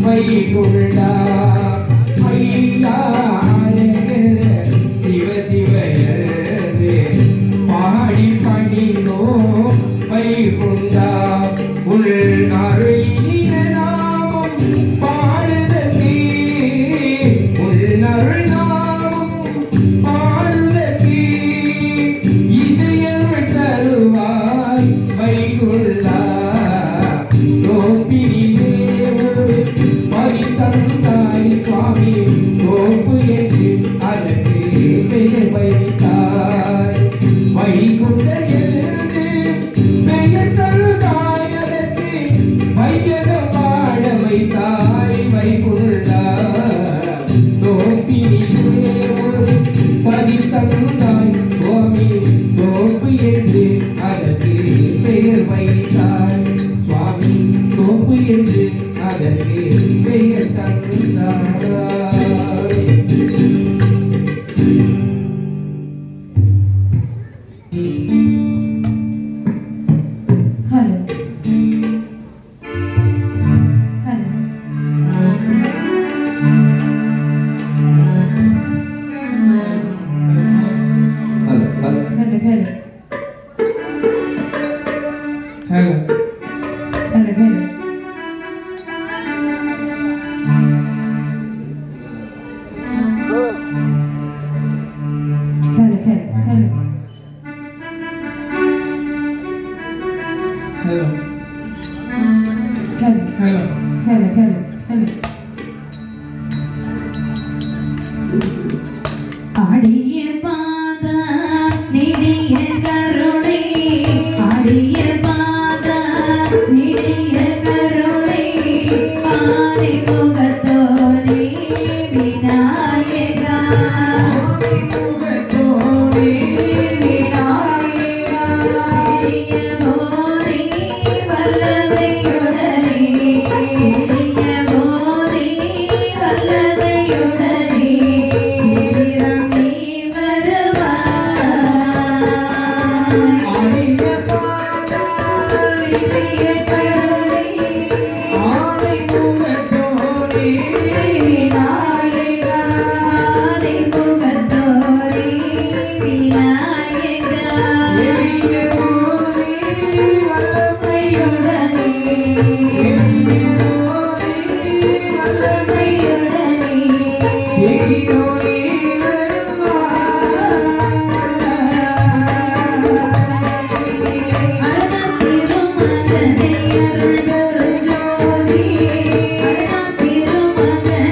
வைகுண்டா ஐயா சிவ சிவ பாடி பணிந்தோ வைகுண்டா உள் அருளிய நாமம் பாடுதே உள் அருள் நாமம் பாடுதே இசையல் தருவாய் வைகுண்டா கோபினிலே தந்தாய் சுவாமி கோப்பு என்று அதற்கு பெயர் வைத்தாய் வைகுண்ட எழுந்து பெயர் தருதாய் அதற்கு வையகம் வாழ வைத்தாய் வைகுண்டா கோப்பினிலே ஒரு பதி தந்தாய் சுவாமி கோப்பு என்று அதற்கு பெயர் வைத்தாய் சுவாமி கோப்பு என்று அதற்கு பெயர் தந்தாய் ஆடிய பாத நிதிய கருணை ஆடிய பாத நிதிய கருணை ஆதி முகத்தோனே விநாயகா முகத்தோனே விநாயகா போதி வல்லமையுடனே போதி வல்லமையுடனே அருள் ஜோதி அருள் திருமகன்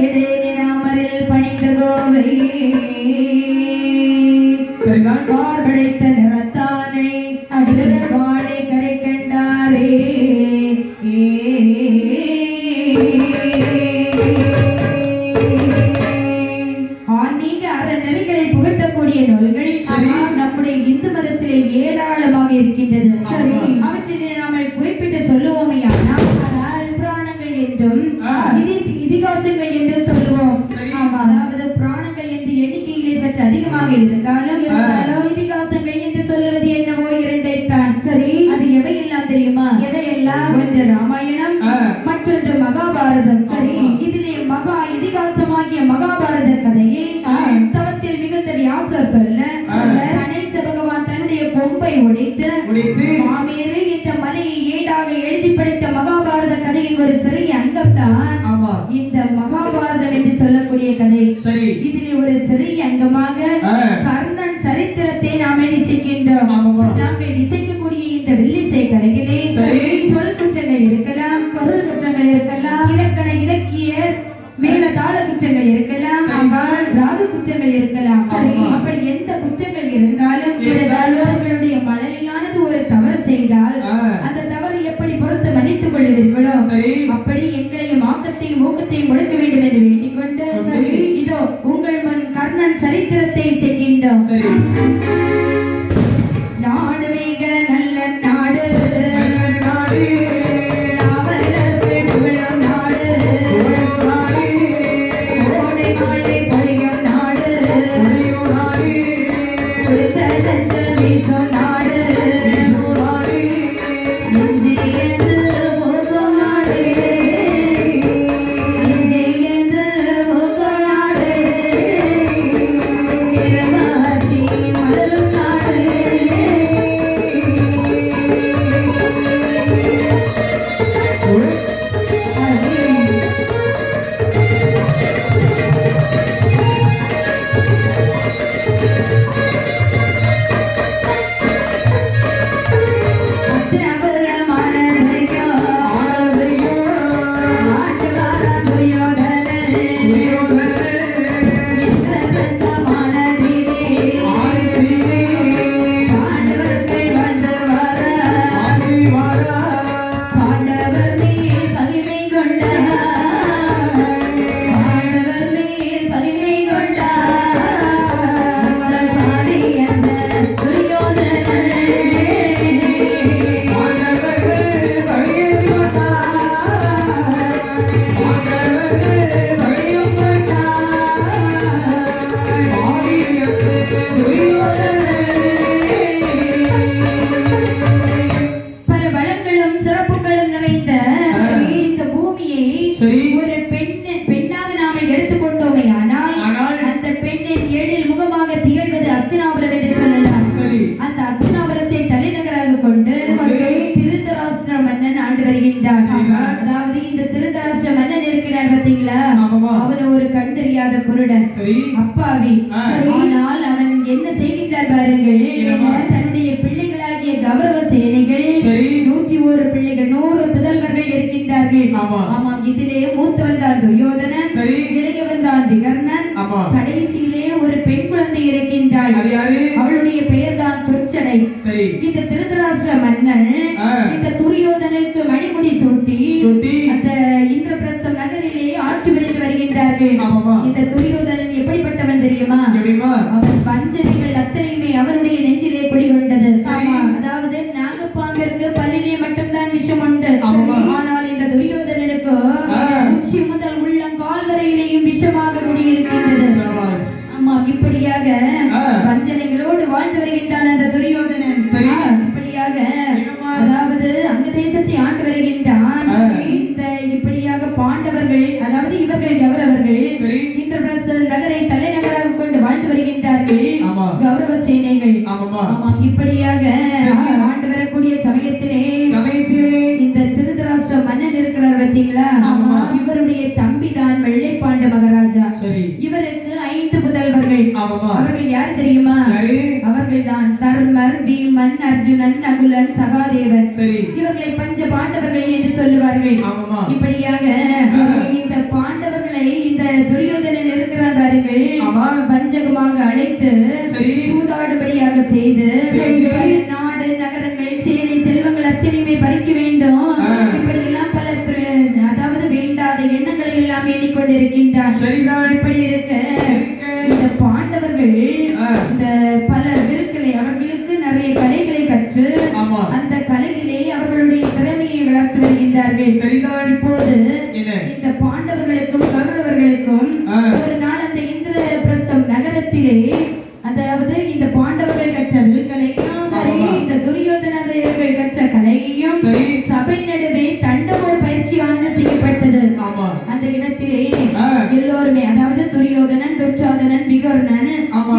எடேனினாமரில் பணிந்த கோவை சரிதான். கார்படைத்த நிறத்தானை அடிகள் வாழை கரை கண்டாரே. ஆன்மீக அறநெறிகளை புகட்டக்கூடிய நூல்கள் நம்முடைய இந்து மதத்திலே ஏராளமாக இருக்கின்றது. அவற்றிலே நாம குறிப்பிட்டு சொல்லுவோமையானால் புராணங்கள் என்றும் இதிகாசங்கள் என்றும் சொல்லுவோம். அதாவது புராணங்கள் என்று எண்ணிக்கையிலே சற்று அதிகமாக இருந்தாலும் இதிகாசங்கள் என்று சொல்லுவது என்னவோ இரண்டைத்தான். சரி, அது எவையெல்லாம் தெரியுமா? எவையெல்லாம்? ஒன்று ராமாயணம், மற்றொன்று மகாபாரதம். சரி, இதிலே மகா இதிகாசமாகிய மகாபாரத கதையை தவத்தில் மிகுந்த வியாசர் சொல்ல கணேச பகவான் தன்னுடைய கொம்பை உடைத்து மாமேரு என்ற மலையை ஏடாக எழுதி படைத்த மகாபாரத கதையின் ஒரு சிறிய அங்கம்தான் இந்த மகாபாரதம் என்று சொல்லக்கூடிய கதை. இதிலே ஒரு சிறிய அங்கமாக கர்ணன் சரித்திரத்தை நாம் இசைக்கின்றோம். நாங்கள் இசைக்கக்கூடிய இந்த வில்லிசை கலையிலே சொல் குற்றங்கள் இருக்கலாம், பொருள் குற்றங்கள் இருக்கலாம், இலக்கண இலக்கிய மேல தாள குற்றங்கள் இருக்கலாம், ராக குற்றங்கள் இருக்கலாம். அப்படி எந்த குற்றங்கள் இருந்தாலும் அவர்களுடைய மழலையானது ஒரு தவறு செய்தால் அந்த தவறு எப்படி பொறுத்து மன்னித்துக் கொள்வீர்களோ அப்படி எங்களையும் ஆக்கத்தையும் ஊக்கத்தையும் கொடுக்க வேண்டும் என்று வேண்டிக் கொண்டு இதோ உங்கள் முன் கர்ணன் சரித்திரத்தை செய்கின்றோம். நாடு மிக நல்ல நாடு, அதாவது இந்த திருதராஷ்டிர மன்னன் இருக்கிறார் பாத்தீங்களா, அவன் ஒரு கண் தெரியாத குருடன் அப்பாவி. ஆனால் அவன் என்ன செய்கின்றார் பாருங்கள், தன்னுடைய பிள்ளைகளாகிய கௌரவ சேனைகள் 101 பிள்ளைகள் 100 புதல்வர்கள் இருக்கின்றார்கள். ஆமாம், இதிலே மூத்தவன் தான் துரியோதனன், இளையவன் தான் விகர்ணன், கடைசியிலே ஒரு பெண் குழந்தை இருக்கின்றாள். அவளுடைய பெயர் தான் துர்ச்சடை. இந்த திருதராஷ்டிர மன்னன் இந்த துரியோதனனுக்கு மணிமுடி சூட்டி அந்த இந்திரபிரஸ்தம் நகரிலே ஆட்சி புரிந்து வருகின்றார்கள். இந்த துரியோதனன் எப்படிப்பட்டவன் தெரியுமா? அவன் வஞ்சனைகள் அத்தனையுமே அவருடைய நெஞ்சிலே குடிகொண்டது. அதாவது நாகப்பாம்பிற்கு பல்லிலே மட்டும்தான் விஷம் உண்டு. ஆனால் இந்த துரியோதனனுக்கு உச்சி முதல் உள்ளம் கால் வரையிலேயும் விஷமாக குடியிருக்கின்றது. ஆமா, இப்படியாக வஞ்சனைகளோடு வாழ்ந்து வருகின்றான் அந்த துரியோதனன். இப்படியாக அதாவது அங்க தேசத்தை ஆண்டு வருகின்றான். இந்த இப்படியாக பாண்டவர்கள், அதாவது இவர்கள் கௌரவர்கள் இந்திரபிரஸ்த நகரை தலைநகராக கொண்டு வாழ்ந்து வருகின்றார்கள் கௌரவ சேனைகள். இப்படியாக ஆண்டு வரக்கூடிய சமயத்திலே இந்த திருதராஷ்டிர மன்னன் இருக்கிறார் பார்த்தீங்களா, இவருடைய தம்பி தான் வெள்ளை பாண்ட மகாராஜா. இவருக்கு 5 புதல்வர்கள். அவர்கள் யார் தெரியுமா? அவர்கள் தான் தர்மர், பீமன், அர்ஜுனன், நகுலன், சகாதேவன். இவர்களை பஞ்ச பாண்டவர்கள் என்று சொல்லுவார்கள். இப்படியாக இந்த பாண்டவர்களை இந்த துரியோதனன் இருக்கிறான் பாருங்கள், ஆமா. வஞ்சகமாக அழைத்து சரி. சூதாடுபடியாக செய்து நாடு நகரங்கள் சேனை செல்வங்கள் அத்தனையுமே பறிக்க வேண்டும், இப்படி எல்லாம் பல அதாவது வேண்டாத எண்ணங்களை எல்லாம் எண்ணிக்கொண்டிருக்கின்றான். சரிதான். இப்படி இருக்க இந்த பாண்டவர்கள் இந்த பல விற்களை அவர்களுக்கு நிறைய கலைகளை கற்று ஆமா. அந்த கலையிலே அவர்களுடைய திறமையை வளர்த்து வருகின்றார்கள். சரிதான். இப்போது என்ன? இந்த பாண்டவர்களுக்கும் கௌரவர்களுக்கும் ஒரு நாள் அந்த இந்திரபிரஸ்தம் நகரத்திலே, அதாவது இந்த பாண்டவர்கள் கற்ற வில்கலையும் சரி, இந்த துரியோதனர்கள் கற்ற கலையையும் சரி, சபை நடுவே தண்டவோர் பயிற்சியானது செய்யப்பட்டது. ஆமா. அந்த இடத்திலே எல்லோருமே, அதாவது துரியோதனன், துச்சாதனன், விகர்ணன்,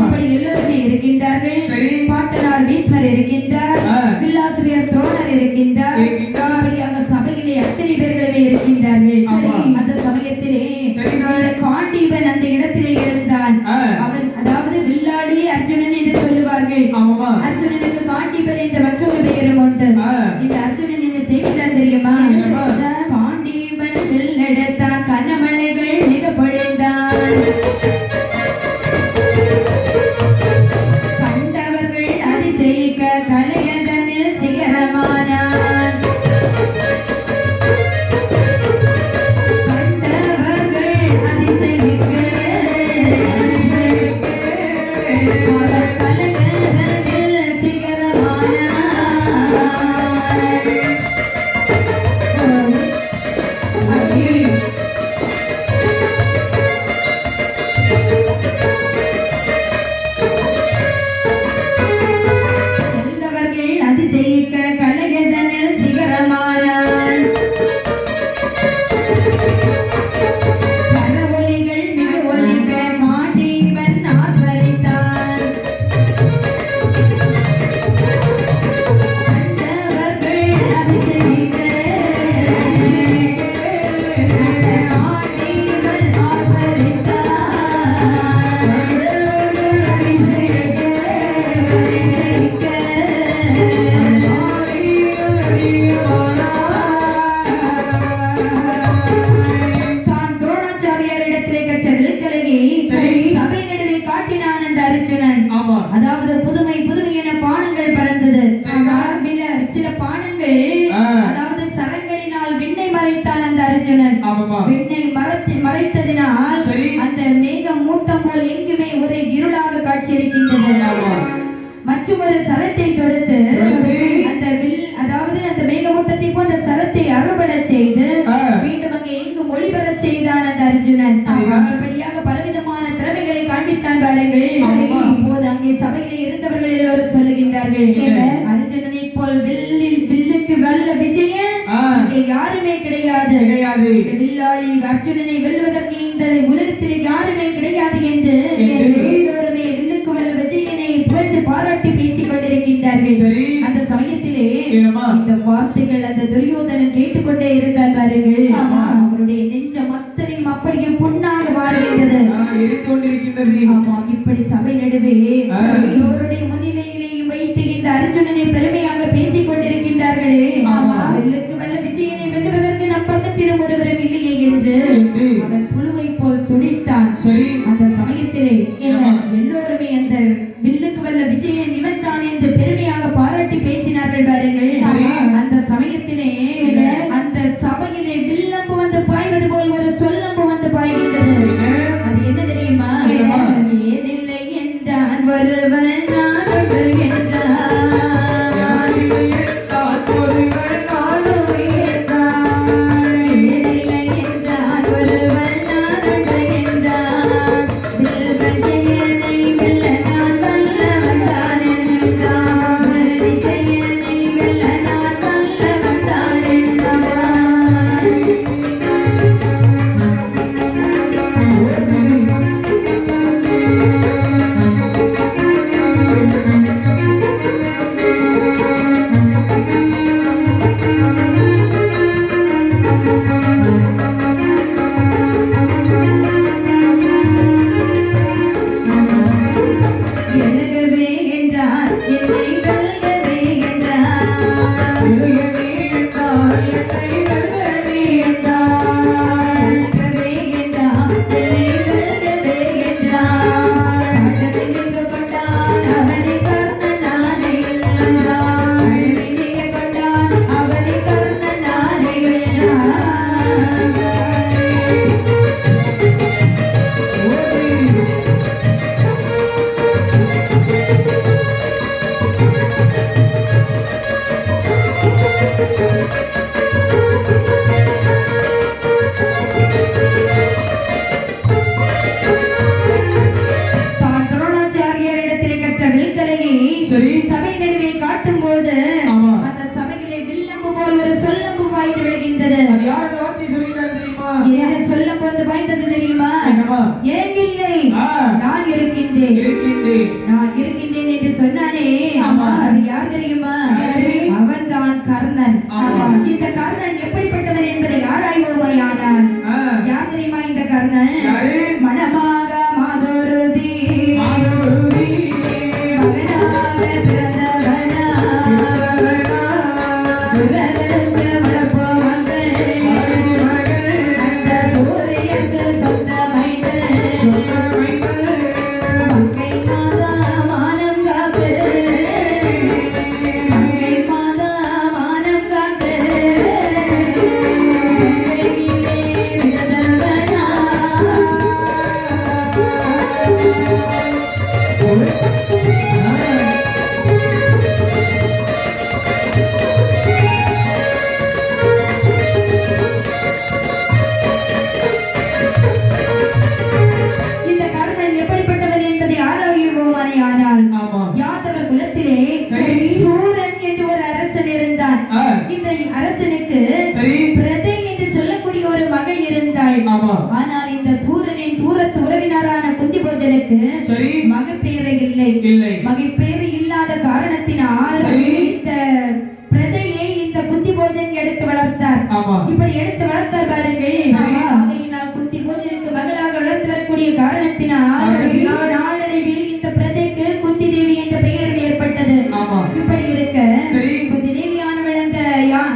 இப்படி எல்லோருமே இருக்கின்றார்கள். சரி. பாட்டனார் பீஷ்மர் இருக்கின்றார், வில்லாசிரியர் துரோணர் இருக்கின்றார், இப்படியாக சபையிலே அத்தனை பேர்களுமே இருக்கின்றார்கள். அந்த சமயத்திலே காண்டீபன் அந்த இடத்திலே இருந்தான். அவன் அதாவது வில்லாளி அர்ஜுனன் என்று சொல்லுவார்கள். அர்ஜுனனுக்கு காண்டீபன் என்ற மற்றொரு பெயரும் உண்டு. இந்த அர்ஜுனன் என்ன செய்கிறான் தெரியுமா? காண்டீபன் வில் எடுத்தான், கனமழைகள் மிக பொழிந்தான், கண்டவர்கள் அதிசயிக்க கலையதனில் சிகரமானான், கண்டவர்கள் அதிசயிக்க அவர் கலையதனில் சிகரமானான். சென்றவர்கள் அதிசயிக்க கலையதனில் சிகரமானான், கரவொலிகள் மிக ஒலிக்க காண்டீபன் ஆர்ப்பரித்தான், கண்டவர்கள் அதிசயிக்க காண்டீபன் ஆர்ப்பரித்தான், தான் துரோணாச்சாரியாரிடத்திலே கற்ற வில்கலையை சபை நடுவே காட்டினான் அந்த அர்ஜுனன். அதாவது புதுமை புதுமை என பானங்கள் பறந்தது. சில பானங்கள், அதாவது சரங்களினால் விண்ணை மறைத்தான் அந்த அர்ஜுனன். விண்ணை மறைத்ததினால் அந்த மேகம் மூட்டம் போல் எங்குமே ஒரே இருளாக காட்சியளிக்கின்றது. மற்றும் ஒரு சரத்தை தொடுத்து அந்த வில், அதாவது அந்த மேகமூட்டத்தை போன்ற சரத்தை அறுபட செய்து மீண்டும் அங்கே எங்கும் ஒளிபரச் செய்தான் அந்த அர்ஜுனன். இப்படியாக பலவிதமான திறமைகளை காண்பித்தான் பாருங்கள். அப்போது அங்கே சபையிலே இருந்தவர்கள் எல்லோரும் சொல்லுகின்றார்கள், அர்ஜுனனை போல் வில்லுக்கு வல்ல விஜயன் இங்கே யாருமே கிடையாது, வில்லாளி அர்ஜுனனை வெல்வதற்கு இந்த உலகத்திலே யாருமே கிடையாது என்று எல்லோருமே வில்லுக்கு வல்ல விஜயனை புகழ்ந்து பாராட்டி பேசிக் கொண்டிருக்கின்றார்கள். அந்த சமயத்திலே இந்த வார்த்தைகள் அந்த துரியோதனன் கேட்டுக்கொண்டே இருந்தார் பாருங்கள். அவருடைய நெஞ்சம் அத்தனையும் அப்படியே புண்ணாக மாறுகின்றது. இப்படி சபை நடுவே எல்லோருடைய முன்னிலையிலேயும் வைத்து இந்த அர்ஜுனனை பெருமையாக பேசிக் கொண்டிருக்கின்றார்களே, வெல்லுக்கு வல்ல விஜயனை வெல்லுவதற்கு நம் பக்கத்திலும் ஒருவரும் இல்லையே என்று அவன் புழுவை போல் துடித்தான். அந்த சமயத்திலே எல்லோருமே அந்த வில்லுக்கு வல்ல விஜயன் இவன் தான் என்று பெருமையாக பாராட்டி பேசினார்கள் பாருங்கள். அந்த சமயத்திலே அந்த சபையிலே வில்லம்பு வந்து பாய்வது போல் ஒரு சொல்லம்பு வந்து பாய்கின்றது. அது என்ன தெரியுமா? ஏதில்லை என்றான் ஒருவன் நாடு என்றான், ஏதில்லை என்றான் ஒருவன் நாடு என்றான், வில் விஜயனை வெல்ல நான் நான் இருக்கின்றேன் என்று சொன்னானே ஆமா. அது யார் தெரியுமா? யாரு? அவன்தான் கர்ணன். ஆமா. இந்த கர்ணன் எப்படிப்பட்டவன் என்பதை ஆராய்வோமாயானால் யார் தெரியுமா இந்த கர்ணன்? யாரு? மணமாக மாதொருதி மாதொருதி மகனாக பிறந்தவனா துரருக்கு வளர்ப்பவங்கள் அந்த சூரியனுக்கு சொந்த மைந்தன் மங்கை மாதா மானம் காக்கு மங்கை மாதா மானம் காக்கு மங்கையிலே விழுந்தவனா இந்த கர்ணன் எப்படிப்பட்டவன் என்பதை ஆராய்வோமானால் ஆமா. யாதவர் குலத்திலே சரி. சூரன் என்று ஒரு அரசன் இருந்தான். ஆ. இந்த அரசனுக்கு சரி. பிரதை என்று சொல்லக்கூடிய ஒரு மகள் இருந்தாள். ஆமா. ஆனால் இந்த சூரனின் தூரத்து உறவினரான குந்திபோஜனுக்கு சரி. மகப்பேறு இல்லை. இல்லை. மகப்பேறு இல்லாத காரணத்தினால் சரி. இந்த பிரதையை இந்த குந்திபோஜன் எடுத்து வளர்த்தார். ஆமா. இப்படி எடுத்து வளர்த்தார் பாருங்கள். சரி. ஆகையினால் குந்திபோஜனுக்கு மகளாக வளர்த்து வரக்கூடிய காரணத்தினால் நாளடைவில் இந்த பிரதைக்கு குந்தி தேவி என்ற பெயர் ஏற்பட்டது. ஆமா. இப்படி இருக்க சரி. குந்தி தேவியானவள்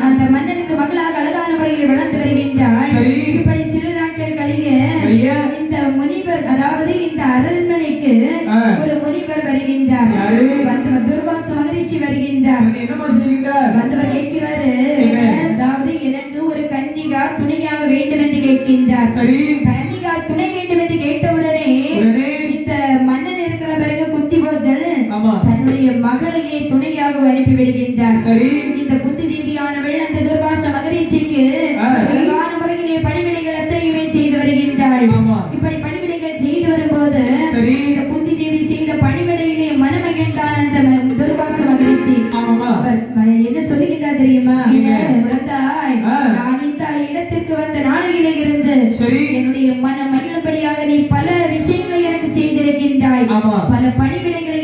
அந்த மன்னனுக்கு மகளாக அழகான முறையில் வளர்ந்து வருகின்றாள். சரி. இப்படி சில நாட்கள் கழிய கழிய இந்த முனிவர் அதாவது இந்த அரண்மனைக்கு ஆ. ஒரு முனிவர் வருகின்றார். யாரு? வந்தவர் துர்வாச மகரிஷி வருகின்றார். அது என்னமா செய்கின்றார்? வந்தவர் கேட்கிறாரு, என்ன? அதாவது எனக்கு ஒரு கன்னிகா துணையாக வேண்டும் என்று கேட்கின்றார். சரி. கன்னிகா துணை வேண்டும் என்று கேட்டவுடனே உடனே இந்த மன்னன் இருக்கிற பிறகு குந்திபோஜன் ஆமா. தன்னுடைய மகளையே துணையாக அனுப்பி விடுகின்றார். சரி. இந்த குந்தி தேவியானவள் அந்த துர்வாச மகரிஷிக்கு ஆ. அழகான முறையிலே பணிவிடைகள் அத்தனையுமே செய்து வருகின்றாள். ஆமா. இப்படி பணிவிடைகள் செய்து வரும்போது சரி. இந்த குந்தி தேவி செய்த பணிவிடையிலே மனமகிழ்ந்தான் அந்த துர்வாச மகரிஷி. ஆமாமா. அவர் என்ன சொல்லுகின்றார் தெரியுமா? என்ன? குழந்தாய், ஆ. நான் இந்த இடத்திற்கு வந்த நாளையிலே இருந்து சரி. என்னுடைய மனம் மகிழும்படியாக நீ பல விஷயங்களை எனக்கு செய்திருக்கின்றாய். ஆமா. பல பணிவிடைகளை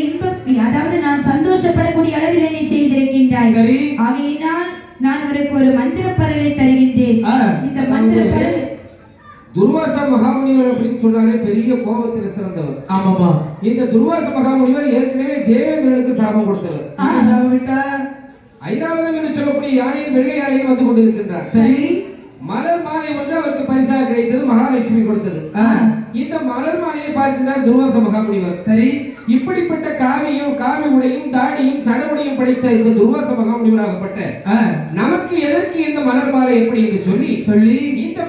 அதாவது நான் சந்தோஷப்படக்கூடிய அளவிலே நீ செய்திருக்கின்றாய். சரி. ஆகையினால் நான் உனக்கு ஒரு மந்திர பரலை தருகின்றேன். ஆ. இந்த மந்திர பரல் துர்வாச மகாமுனிவர் அப்படின்னு சொன்னாலே பெரிய கோபத்தில் சிறந்தவர். ஆமாமா. இந்த துர்வாச மகாமுனிவர் ஏற்கனவே தேவேந்திரனுக்கு சாபம் கொடுத்தவர். என்ன சாபம் விட்டா? ஐராவதம் என்று சொல்லக்கூடிய யானையில் வெள்ளை யானையில் வந்து கொண்டிருக்கின்றார். சரி. மலர் மாலை ஒன்று அவருக்கு பரிசாக கிடைத்தது, மகாலட்சுமி கொடுத்தது. இந்த மலர் மாலையை பார்க்கின்றார் துர்வாச மகாமுனிவர். சரி. இப்படிப்பட்ட காவி உடையும் தாடியும் சடமுடையும் படைத்த இந்த துர்வாச மகாமுனிவராகப்பட்ட நமக்கு எதற்கு இந்த மலர் மாலை எப்படி என்று சொல்லி இந்த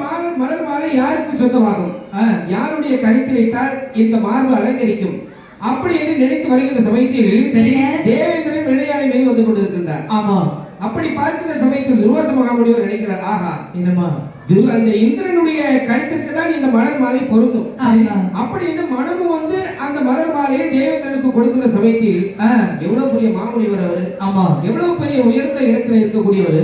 மலர் மாலை யாருக்கு சொந்தமாகும், யாருடைய கழுத்தில் வைத்தால் இந்த மார்பு அலங்கரிக்கும் அப்படி என்று நினைத்து வருகின்ற சமயத்தில் தேவேந்திரன் வெள்ளையானை மீது வந்து கொண்டிருக்கின்றார். ஆமா. அப்படி பார்க்கின்ற சமயத்தில் துர்வாச மகாமுனிவர் நினைக்கிறார், ஆஹா, என்னமா அந்த இந்திரனுடைய கழுத்திற்கு தான் இந்த மலர் மாலை பொருந்தும். அப்படி என்று மனமும் வந்து அந்த மலர் மாலையை தேவேந்திரனுக்கு கொடுக்கிற சமயத்தில் எவ்வளவு பெரிய மாமுனிவர் அவரு, ஆமா, எவ்வளவு பெரிய உயர்ந்த இடத்துல இருக்கக்கூடியவர்,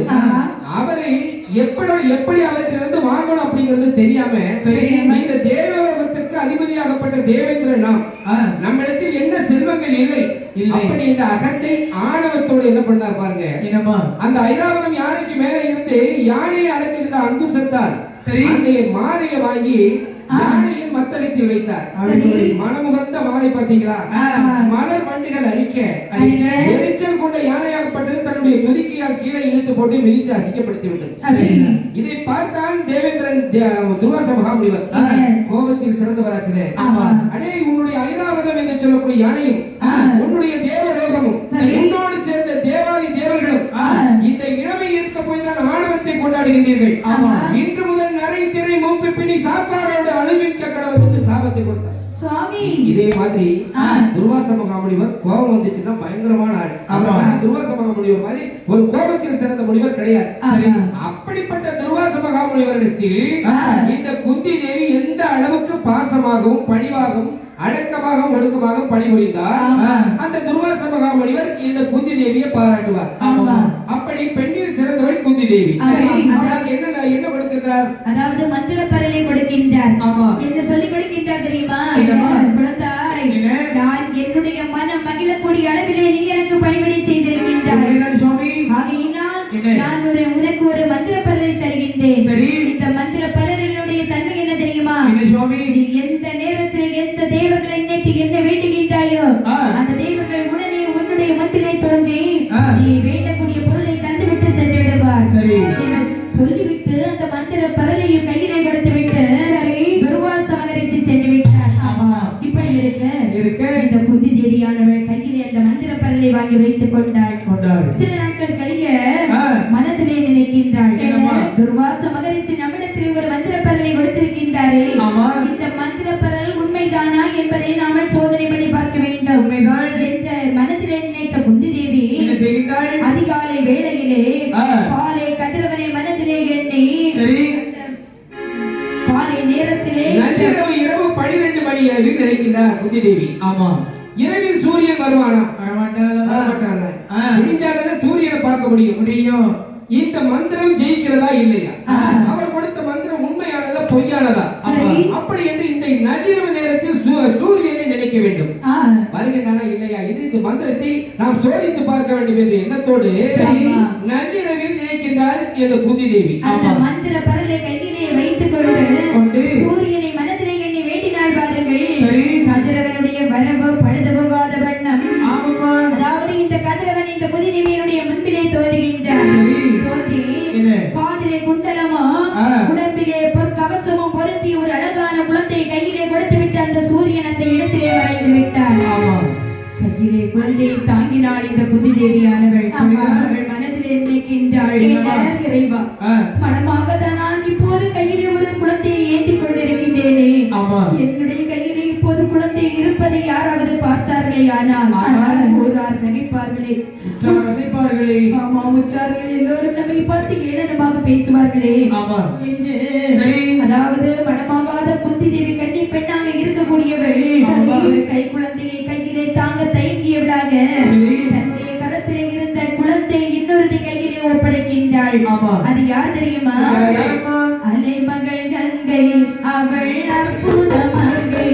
அவரை எப்படி அவர்கிட்ட வாங்கணும் அப்படிங்கிறது தெரியாம இந்த தேவலோகத்திற்கு அதிபதியாகப்பட்ட தேவேந்திரன் நம்மிடத்தில் என்ன செல்வங்கள் இல்லை அப்படி இந்த அகத்தை ஆணவத்தோடு என்ன பண்ணார் பாருங்க. என்னமா அந்த ஐராவதம் யானைக்கு மேல இருந்து யானையை அடக்குகின்ற அங்குசத்தால் அந்த மாலையை வாங்கி யானையின் மத்தகத்தில் வைத்தார். மனமுகந்த மாலை பாத்தீங்களா? மலர் வண்டிகள் அரிக்க எரிச்சல் கொண்ட யானையாகப்பட்டது தன்னுடைய துதிக்கையால் கீழே இழுத்து போட்டு மிதித்து அசிக்கப்படுத்தி விட்டது. இதை பார்த்தான் தேவேந்திரன் துர்வாச மகாமுனிவர் கோபத்தில் சிறந்தவராச்சே. அடே, உன்னுடைய ஐராவதம் என்று சொல்லக்கூடிய யானையும் உன்னுடைய தேவலோகமும் உன்னோடு சேர்ந்த தேவாதி தேவர்களும் இந்த இளமை இருக்க போய் தான் ஆணவத்தை கொண்டாடுகின்றீர்கள். இன்று முதல் நரை திரை மூப்பு பிணி சாக்காரோடு அணுவிற்க கடவுள் என்று சாபத்தை கொடுத்தார் சுவாமி. இதே மாதிரி துர்வாச மகாமுனிவர் கோபம் வந்துச்சுன்னா பயங்கரமான ஆள். துர்வாச மகாமுனிவர் மாதிரி ஒரு கோபத்தில் சிறந்த முனிவர் கிடையாது. அப்படிப்பட்ட துர்வாச மகாமுனிவரிடத்தில் இந்த குந்தி தேவி எந்த அளவுக்கு பாசமாகவும் பணிவாகவும் அடக்கமாகவும் ஒடுக்கமாகவும் பணிபுரிந்தார். அந்த துர்வாச மகாமுனிவர் இந்த குந்தி தேவியை பாராட்டுவார். அப்படி பெண்ணில் சிறந்தவள் குந்தி தேவி. என்ன கொடுக்கிறார்? அதாவது மந்திர பரலை கொடுக்கின்றார். என்ன சொல்லி கொடுக்கின்றார் தெரியுமா? குழந்தாய், நான் என்னுடைய வைத்து என்ன வேண்டுகின்றாயோ அந்த தெய்வங்கள் உடனே உன்னுடைய முன்பிலே தோன்றி நீ வேண்டக்கூடிய பொருளை தந்துவிட்டு சென்று விடுவார் என்று சொல்லிவிட்டு அந்த மந்திர பரலையும் கையிலே கொடுத்து விட்டு துர்வாச மகரிஷி சென்று விட்டார். இப்படி இருக்க இந்த புத்தி தேவியானவள் கையிலே அந்த மந்திர பரலை வாங்கி வைத்துக் கொண்டாள். சில நாட்கள் கழிய மனதிலே நினைக்கின்றாள், துர்வாச மகரிஷி நம்மிடத்திலே ஒரு மந்திர பரலை கொடுத்திருக்கின்றாரே, இந்த மந்திர பரல் உண்மைதானா என்பதை நாமல் சோதனை பண்ணி பார்க்க வேண்டும் என்ற மனதிலே நினைத்த குந்தி தேவி அதிகாலை வேளையிலே காலை கதிரவனை மனதிலே எண்ணி காலை நேரத்திலே இரவு 12 மணி அளவில் நினைக்கின்றார் குந்தி தேவி. இரவில் சூரியன் வருவானா? முடிஞ்சாதானே சூரியனை பார்க்க முடியும். இந்த மந்திரம் ஜெயிக்கிறதா இல்லையா? அவர் கொடுத்த மந்திரம் உண்மையானதா பொய்யானதா? அப்படி என்று இந்த நள்ளிரவு நேரத்தில் சூரியனை நினைக்க வேண்டும். வருகின்றனா இல்லையா? இந்த மந்திரத்தை நாம் சோதித்து பார்க்க வேண்டும் என்ற எண்ணத்தோடு நள்ளிரவில் நினைக்கின்றாள் இந்த குந்தி தேவி. அந்த மந்திர பரலை கையிலே வைத்துக் கொண்டு சூரியனை மனதிலே எண்ணி வேண்டினாள். பாருங்கள், கதிரவனுடைய வரவு பழுது போகாத வண்ணம், அதாவது இந்த கதிரவன் இந்த குந்தி தேவியினுடைய முன்பிலே தோன்றுகின்றார். தோன்றி காதிலே குண்டலமோ உடம்பிலே பொற்கவசமும் பொருத்தி ஒரு அழகான குழந்தை கையிலே கொடுத்து விட்டு அந்த சூரியன் அந்த இடத்திலே மறைந்து விட்டார். கையிலே குழந்தையை தாங்கினாள் இந்த குந்தி தேவியானவள். அவள் மனதிலே நினைக்கின்றாள், இறைவா, மனமாக நான் இப்போது கையிலே ஒரு குழந்தையை ஏந்திக் கொண்டிருக்கின்றேனே, என்னுடைய கையிலே இப்போது குழந்தை இருப்பதை யாராவது பார்த்தார்களே, ஆனால் ஊரார் நகைப்பார்களே, உற்றார்கள் எல்லோரும் நம்மை பார்த்து ஏளனமாக பேசுவார்களே என்று, அதாவது மனமாகாத குந்தி தேவி கன்னி பெண்ணாக இருக்கக்கூடியவள் கை குழந்தையை கையிலே தாங்க தயங்கியவளாக தன்னுடைய கரத்திலே இருந்த குழந்தை இன்னொருத்தி கையிலே ஒப்படைக்கின்றாள். அது யார் தெரியுமா? அலைமகள் கங்கை, அவள் அற்புத மங்கை.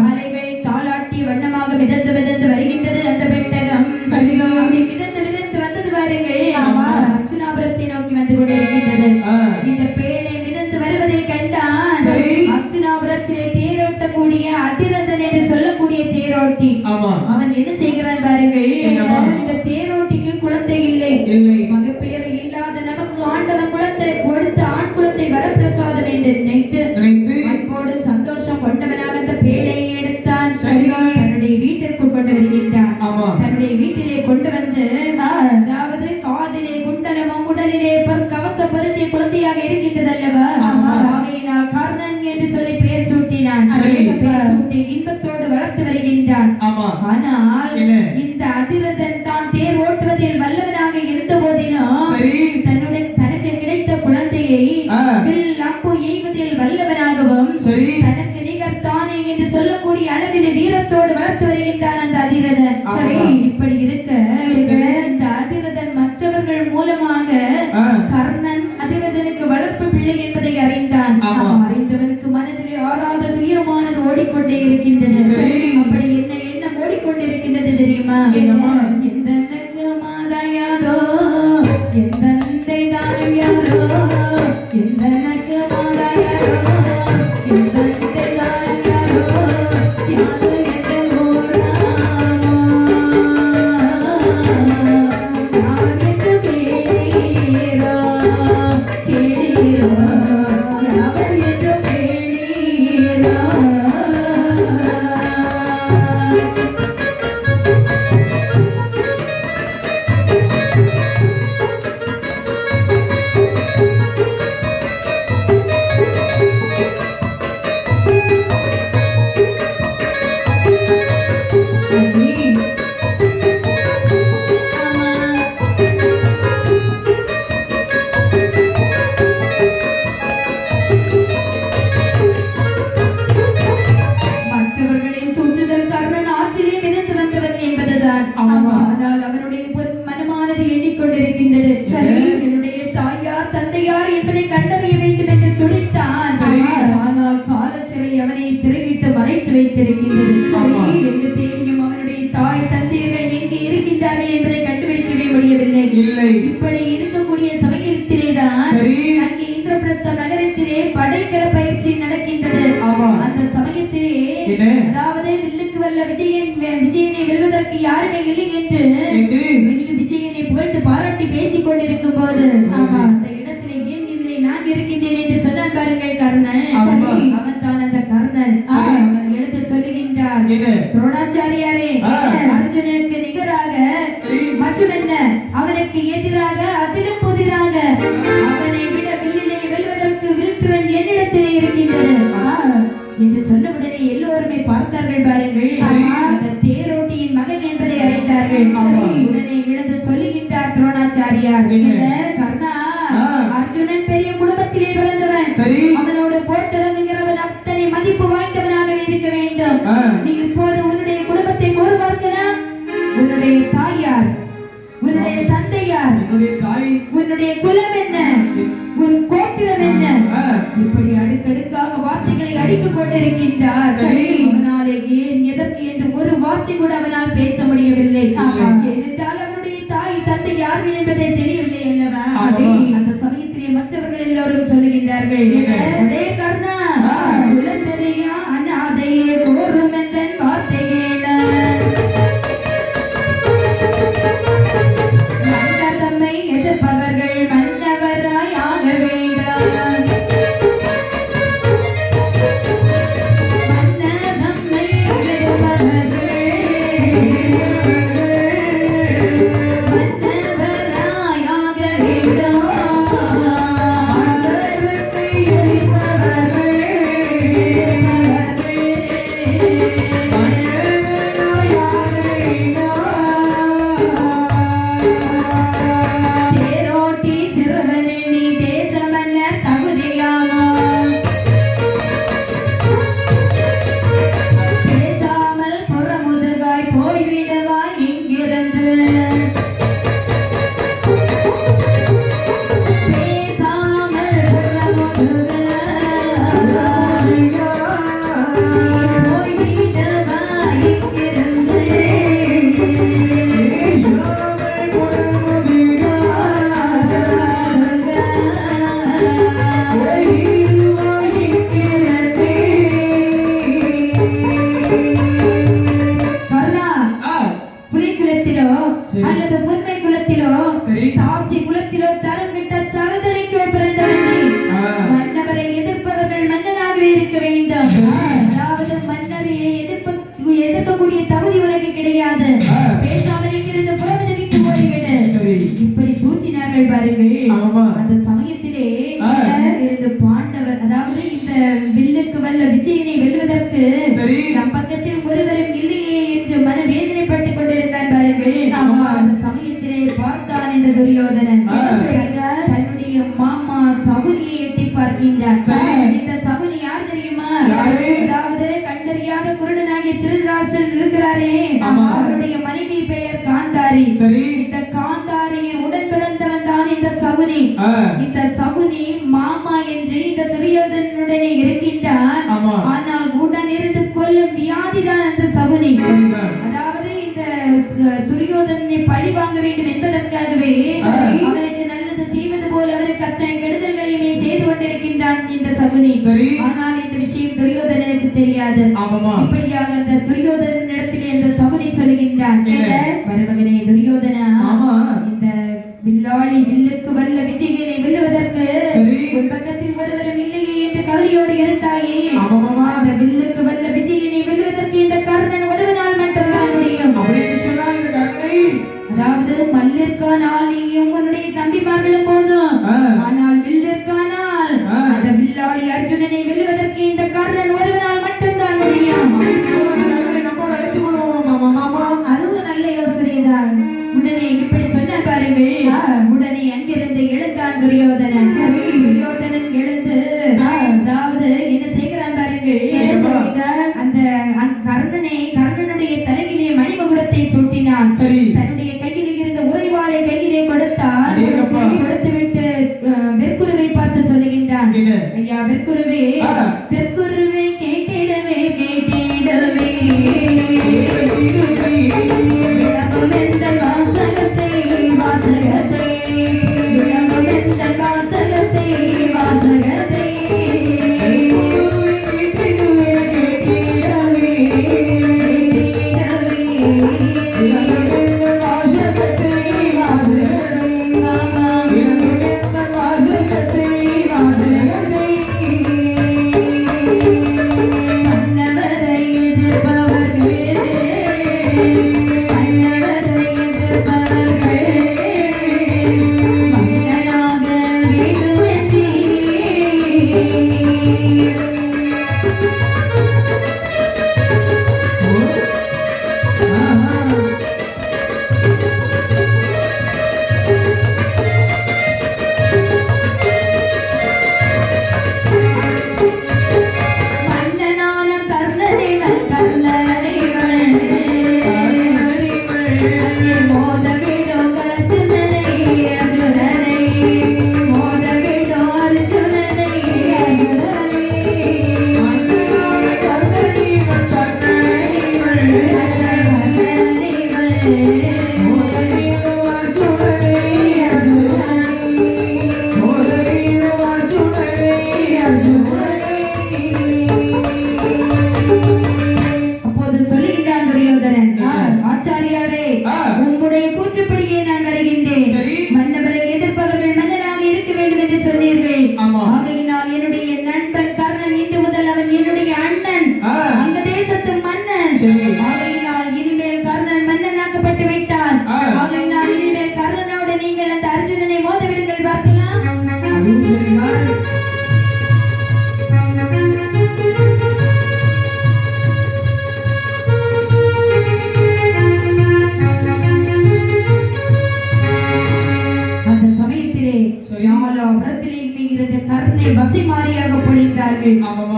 அலைகளை தாளாட்டி வண்ணமாக மிதந்து மிதந்து வருகின்றது அந்த பெட்டகம். மிதந்து மிதந்து வந்தது பாருங்கள், ஹஸ்தினாபுரத்தை நோக்கி வந்து கொண்டிருக்கின்றது. இந்த பேழை மிதந்து வருவதை கண்டான் ஹஸ்தினாபுரத்திலே தேரோட்டக்கூடிய அதிரதன் என்று சொல்லக்கூடிய தேரோட்டி. அவன் என்ன செய்கிறான் பாருங்கள், இந்த தேரோட்டிக்கு குழந்தை இல்லை, மகப்பேறு இல்லாத நமக்கு ஆண்டவன் குழந்தை கொடுத்த ஆண் குழந்தை வரப்பிரசாதம் என்று நினைத்து அன்போடு சந்தோஷம் கொண்டவனாக அந்த பேழையை எடுத்தான். தன்னுடைய வீட்டிற்கு கொண்டு வருகின்றான். தன்னுடைய வீட்டிலே கொண்டு வந்து, அதாவது காதிலே குண்டலமும் உடலிலே கவசம் பொருத்திய குழந்தையாக இருக்கின்றது அல்லவா, ஆகையினால் கர்ணன் என்று சொல்லி பெயர் சூட்டினான். பெயர் சூட்டி இன்பத்தோடு வளர்த்து வருகின்றான். ஆனால் இந்த அதிரதன் தான் தேர் ஓட்டுவதில் வல்லவனாக இருந்த போதிலும் தன்னுடன் தனக்கு கிடைத்த குழந்தையை அம்பு எய்வதில் வல்லவனாகவும் தனக்கு நிகர் தானே என்று சொல்லக்கூடிய அளவில் வீரத்தோடு வளர்த்து வருகின்றான் அந்த அதிரதன். அதிரதன். சரி. இப்படி இருக்க இந்த அதிரதன் மற்றவர்கள் மூலமாக கர்ணன் அதிரதனுக்கு வளர்ப்பு பிள்ளை என்பதை அறிந்தான். அறிந்தவனுக்கு மனதிலே ஆறாத துயரமானது ஓடிக்கொண்டே இருக்கின்றது. அப்படி என்ன எண்ணம் ஓடிக்கொண்டிருக்கின்றது தெரியுமா? எந்த மாதாயாதோ எந்த தானம் யாரோ எந்த மாதாயாரோ எந்த தானம் யாரோ யாரோ இப்படி இருக்கக்கூடிய சமயத்திலேதான் அங்கே இந்திரபிரஸ்தம் நகரத்திலே படைக்கல பயிற்சி நடக்கின்றது. அந்த சமயத்திலே அதாவது வில்லுக்கு வல்ல விஜயனை வெல்வதற்கு யாருமே இல்லை என்று விஜயனை புகழ்ந்து பாராட்டி பேசிக் கொண்டிருக்கும் போது அந்த இடத்திலே ஏன் இல்லை நான் இருக்கின்றேன் என்று சொன்னான் பாருங்கள் கர்ணன். அவன் தான் அந்த கர்ணன். அவன் எழுத சொல்லுகின்றார், துரோணாச்சாரியாரே அர்ஜுனனுக்கு நிகராக மற்றும் என்ன அவனுக்கு எதிராக அதிலும் புதிராக அவனை விட வில்லிலே வெல்வதற்கு வில்திறன் என்னிடத்திலே இருக்கின்றது என்று சொன்னவுடனே எல்லோருமே பார்த்தார்கள் பாருங்கள். அந்த தேரோட்டியின் மகன் என்பதை அறிந்தார்கள். உடனே இழந்து சொல்லுகின்றார் துரோணாச்சாரியார், கர்ணா அர்ஜுனன் பெரிய குடும்பத்திலே பிறந்தவன். அவனோடு போர் தொடங்குகிறவன் அத்தனை மதிப்பு வாய்ந்தவனாகவே இருக்க வேண்டும். நீ இப்போது உன்னுடைய குடும்பத்தை கூறு பார்க்கலாம். உன்னுடைய தாயார், உன்னுடைய தந்தையார், உன்னுடைய குலம் என்ன, உன் கோத்திரம் என்ன, இப்படி அடுக்கடுக்காக வார்த்தைகளை அடித்துக் கொண்டிருக்கின்றார். அவனாலே ஏன் எதற்கு என்று ஒரு வார்த்தை கூட அவனால் பேச முடியவில்லை. ஏனென்றால் அவனுடைய தாய் தந்தை யார்கள் என்பதை தெரியவில்லை அல்லவா? அந்த சமயத்திலே மற்றவர்கள் எல்லோரும் சொல்லுகின்றார்கள், கர்ணா குலத்தெரியா அநாதையே கோரும் எந்தன் வார்த்தையே எதிர்ப்பவர்கள் மன்னவராய் ஆக வேண்டாம். மன்னதம்மை எதிர்ப்பவர்கள் மன்னவராய் ஆக வேண்டாம். அல்லது முன்மை குலத்திலோ தாசி குலத்திலோ தரம் கிட்ட தரதலைக்கோ பிறந்தவன். மன்னவரை எதிர்ப்பவர்கள் மன்னனாகவே இருக்க வேண்டும். அதாவது மன்னரை எதிர்க்கக்கூடிய தகுதி உனக்கு கிடையாது. பேசாமல் இங்கிருந்து புறமதிக்கு ஓடிவிடு. இப்படி தூற்றினார்கள் பாருங்கள். அந்த சமயத்திலே இருந்து பாண்டவர், அதாவது இந்த வில்லுக்கு வல்ல விஜயனை வெல்வதற்கு நம் பக்கத்தில் ஒருவரும் இல்லையே என்று மனவேதனைப்பட்டுக் கொண்டிருந்தார் பாருங்கள். அந்த சமயத்திலே பார்த்தான் இந்த துரியோதனன். தன்னுடைய மாமா சகுனியை எட்டி பார்க்கின்றார். இந்த சகுனி யார் தெரியுமா? அதாவது கண்டறியாத குருடனாகிய திருதராஷ்டிரன் இருக்கிறாரே, அவருடைய மனைவி பெயர் காந்தாரி. சரி. இந்த காந்தாரியின் உடன் பிறந்தவன் தான் இந்த சகுனி. இந்த சகுனி மாமா என்று இந்த துரியோதனனுடனே இருக்கின்றான். ஆனால் உடன் இருந்து கொல்லும் வியாதிதான் அந்த சகுனி. அதாவது இந்த துரியோதனனை பழி வாங்க வேண்டும் என்பதற்காகவே அவருக்கு நல்லது செய்வது போல அவருக்கு அத்தனை கெடுதல்களையுமே செய்து கொண்டிருக்கின்றான் இந்த சகுனி. ஆனால் இந்த விஷயம் துரியோதனனுக்கு தெரியாது. இப்படியாக அந்த துரியோதனனிடத்திலே அந்த சகுனி சொல்லுகின்றான், மருமகனே துரியோதனா, இந்த வில்லாளி வில்லுக்கு வல்ல விஜயனை வெல்லுவதற்கு ஒரு பக்கத்தில் ஒருவரும் இல்லையே என்று கவலையோடு இருந்தாயே. அந்த வில்லுக்கு வல்ல விஜயனை வெல்லுவதற்கு இந்த கர்ணன் ஒருவனால் மட்டும்தான் முடியும். அதாவது மல்லிற்கானால் நீயும் உன்னுடைய தம்பிமார்களும் போதும், ஆனால் வில்லிற்கானால் அந்த வில்லாளி அர்ஜுனனை வெல்லுவதற்கு இந்த கர்ணன் ஒருவனால் மட்டும்தான் முடியும். அதுவும் நல்ல யோசனைதான். உடனே இப்படி சொன்ன பாருங்கள். உடனே அங்கிருந்து எழுந்தான் துரியோதனன். துரியோதனன் எழுந்து அதாவது என்ன செய்கிறான் பாருங்கள். அந்த கர்ணனுடைய தலையிலே மணிமகுடத்தை சூட்டினான். தன்னுடைய கையில் இருந்த உறைவாளை கையிலே கொடுத்தான். கொடுத்துவிட்டு வெற்குருவை பார்த்து சொல்லுகின்றான், ஐயா வெற்குருவே, வெற்குருவே கேட்டிடவே கேட்டிடவே வாசகத்தை வாசகத்தை வாசகத்தை வாசகத்தை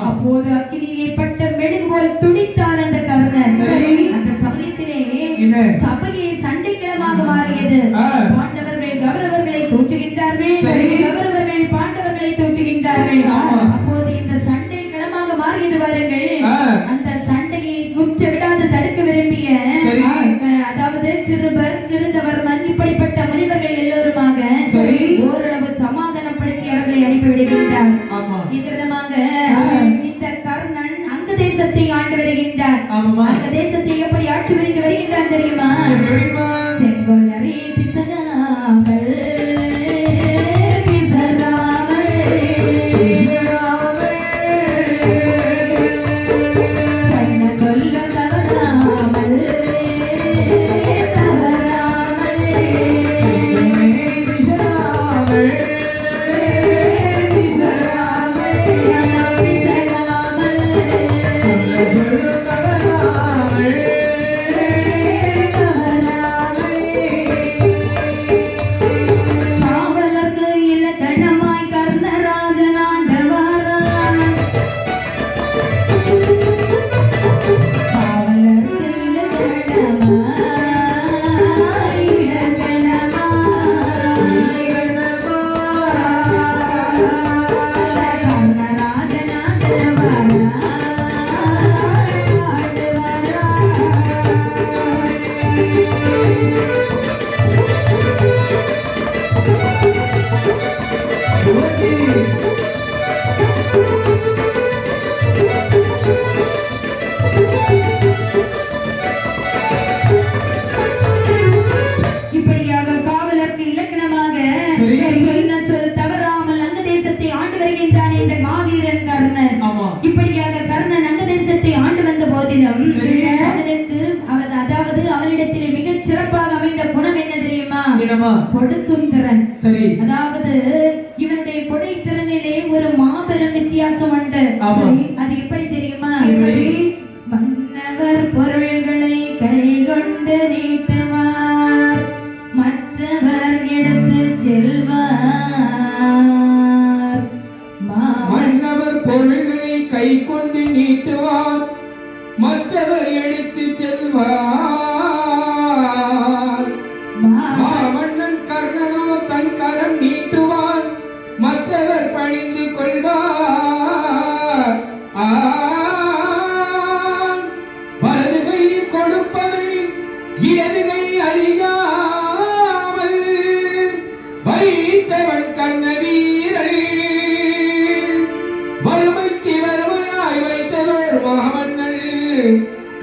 அப்போது அக்கினியிலே பட்ட மெழுகு போல் துடித்தான் அந்த கர்ணன். அந்த சமயத்திலே சபையை சண்டைக்களமாக மாறியது. பாண்டவர்கள் கௌரவர்களை தூற்றுகின்றார்கள், கௌரவர்கள் பாண்டவர்களை தூற்றுகின்றார்கள். அப்போது இந்த சண்டை களமாக மாறியது பாருங்கள். அந்த சண்டையை முற்ற விடாது தடுக்க விரும்பிய அதாவது கிருபர், கிருந்தவர்மன் இப்படிப்பட்ட முனிவர்கள் எல்லோருமாக ஓரளவு சமாதானப்படுத்தி அவர்களை அனுப்பிவிடுகின்றார். இந்த விதமாக இந்த கர்ணன் அங்க தேசத்தை ஆண்டு வருகின்றார். அங்க தேசத்தை எப்படி ஆட்சி புரிந்து வருகின்றான் தெரியுமா? செங்கோலரி பிசகாமல் பிசகாமல் சொன்ன சொல்ல தவறாமல் தவறாமல் பிசகாமல் என்னமா கொடுக்கும் திறன். சரி அதாவது இவனுடைய கொடை திறனிலே ஒரு மாபெரும் வித்தியாசம் உண்டு. அது எப்படி தெரியுமா? மன்னவர் பொருள்களை கைகொண்டு நீட்டுவார், மற்றவர் எடுத்து செல்வார். மன்னவர் பொருள்களை கை கொண்டு நீட்டுவார், மற்றவர் எடுத்து செல்வார். மாமன்னன் கர்ணனோ தன் கரம் நீட்டுவார், மற்றவர் பணிந்து கொள்வார். வலது கை கொடுப்பதை இடது கை அறியாமல் வைத்தவன் கண்ண வீரல், வறுமைக்கு வறுமையாய் வைத்ததோர் மாமன்னன்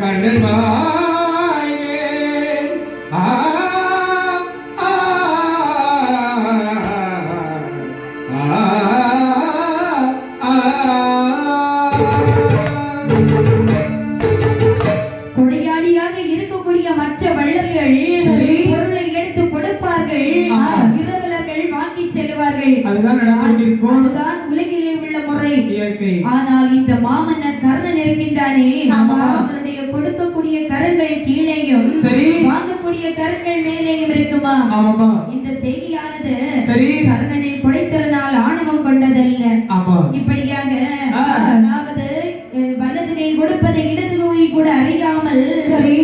கண்ணன் வாயிலே. கொடையாளியாக இருக்கக்கூடிய மற்ற வள்ளல்கள் பொருளை எடுத்து கொடுப்பார்கள், இரவலர்கள் வாங்கி செல்வார்கள். அதுதான் நடக்கும். அதுதான் உலகிலே உள்ள முறை. இயற்கை. ஆனால் இந்த மாமன்னன் கர்ணன் இருக்கின்றானே, அவனுடைய கொடுக்கக்கூடிய கரங்கள் கீழேயும் வாங்கக்கூடிய கரங்கள் மேலேயும் இருக்குமா? இந்த செய்தியானது கர்ணனின் கொடைத்திறனால் ஆணவம் கொண்டதல்ல. இப்படியாக அதாவது வலது கை கொடுப்பதை இடது கை கூட அறியாமல்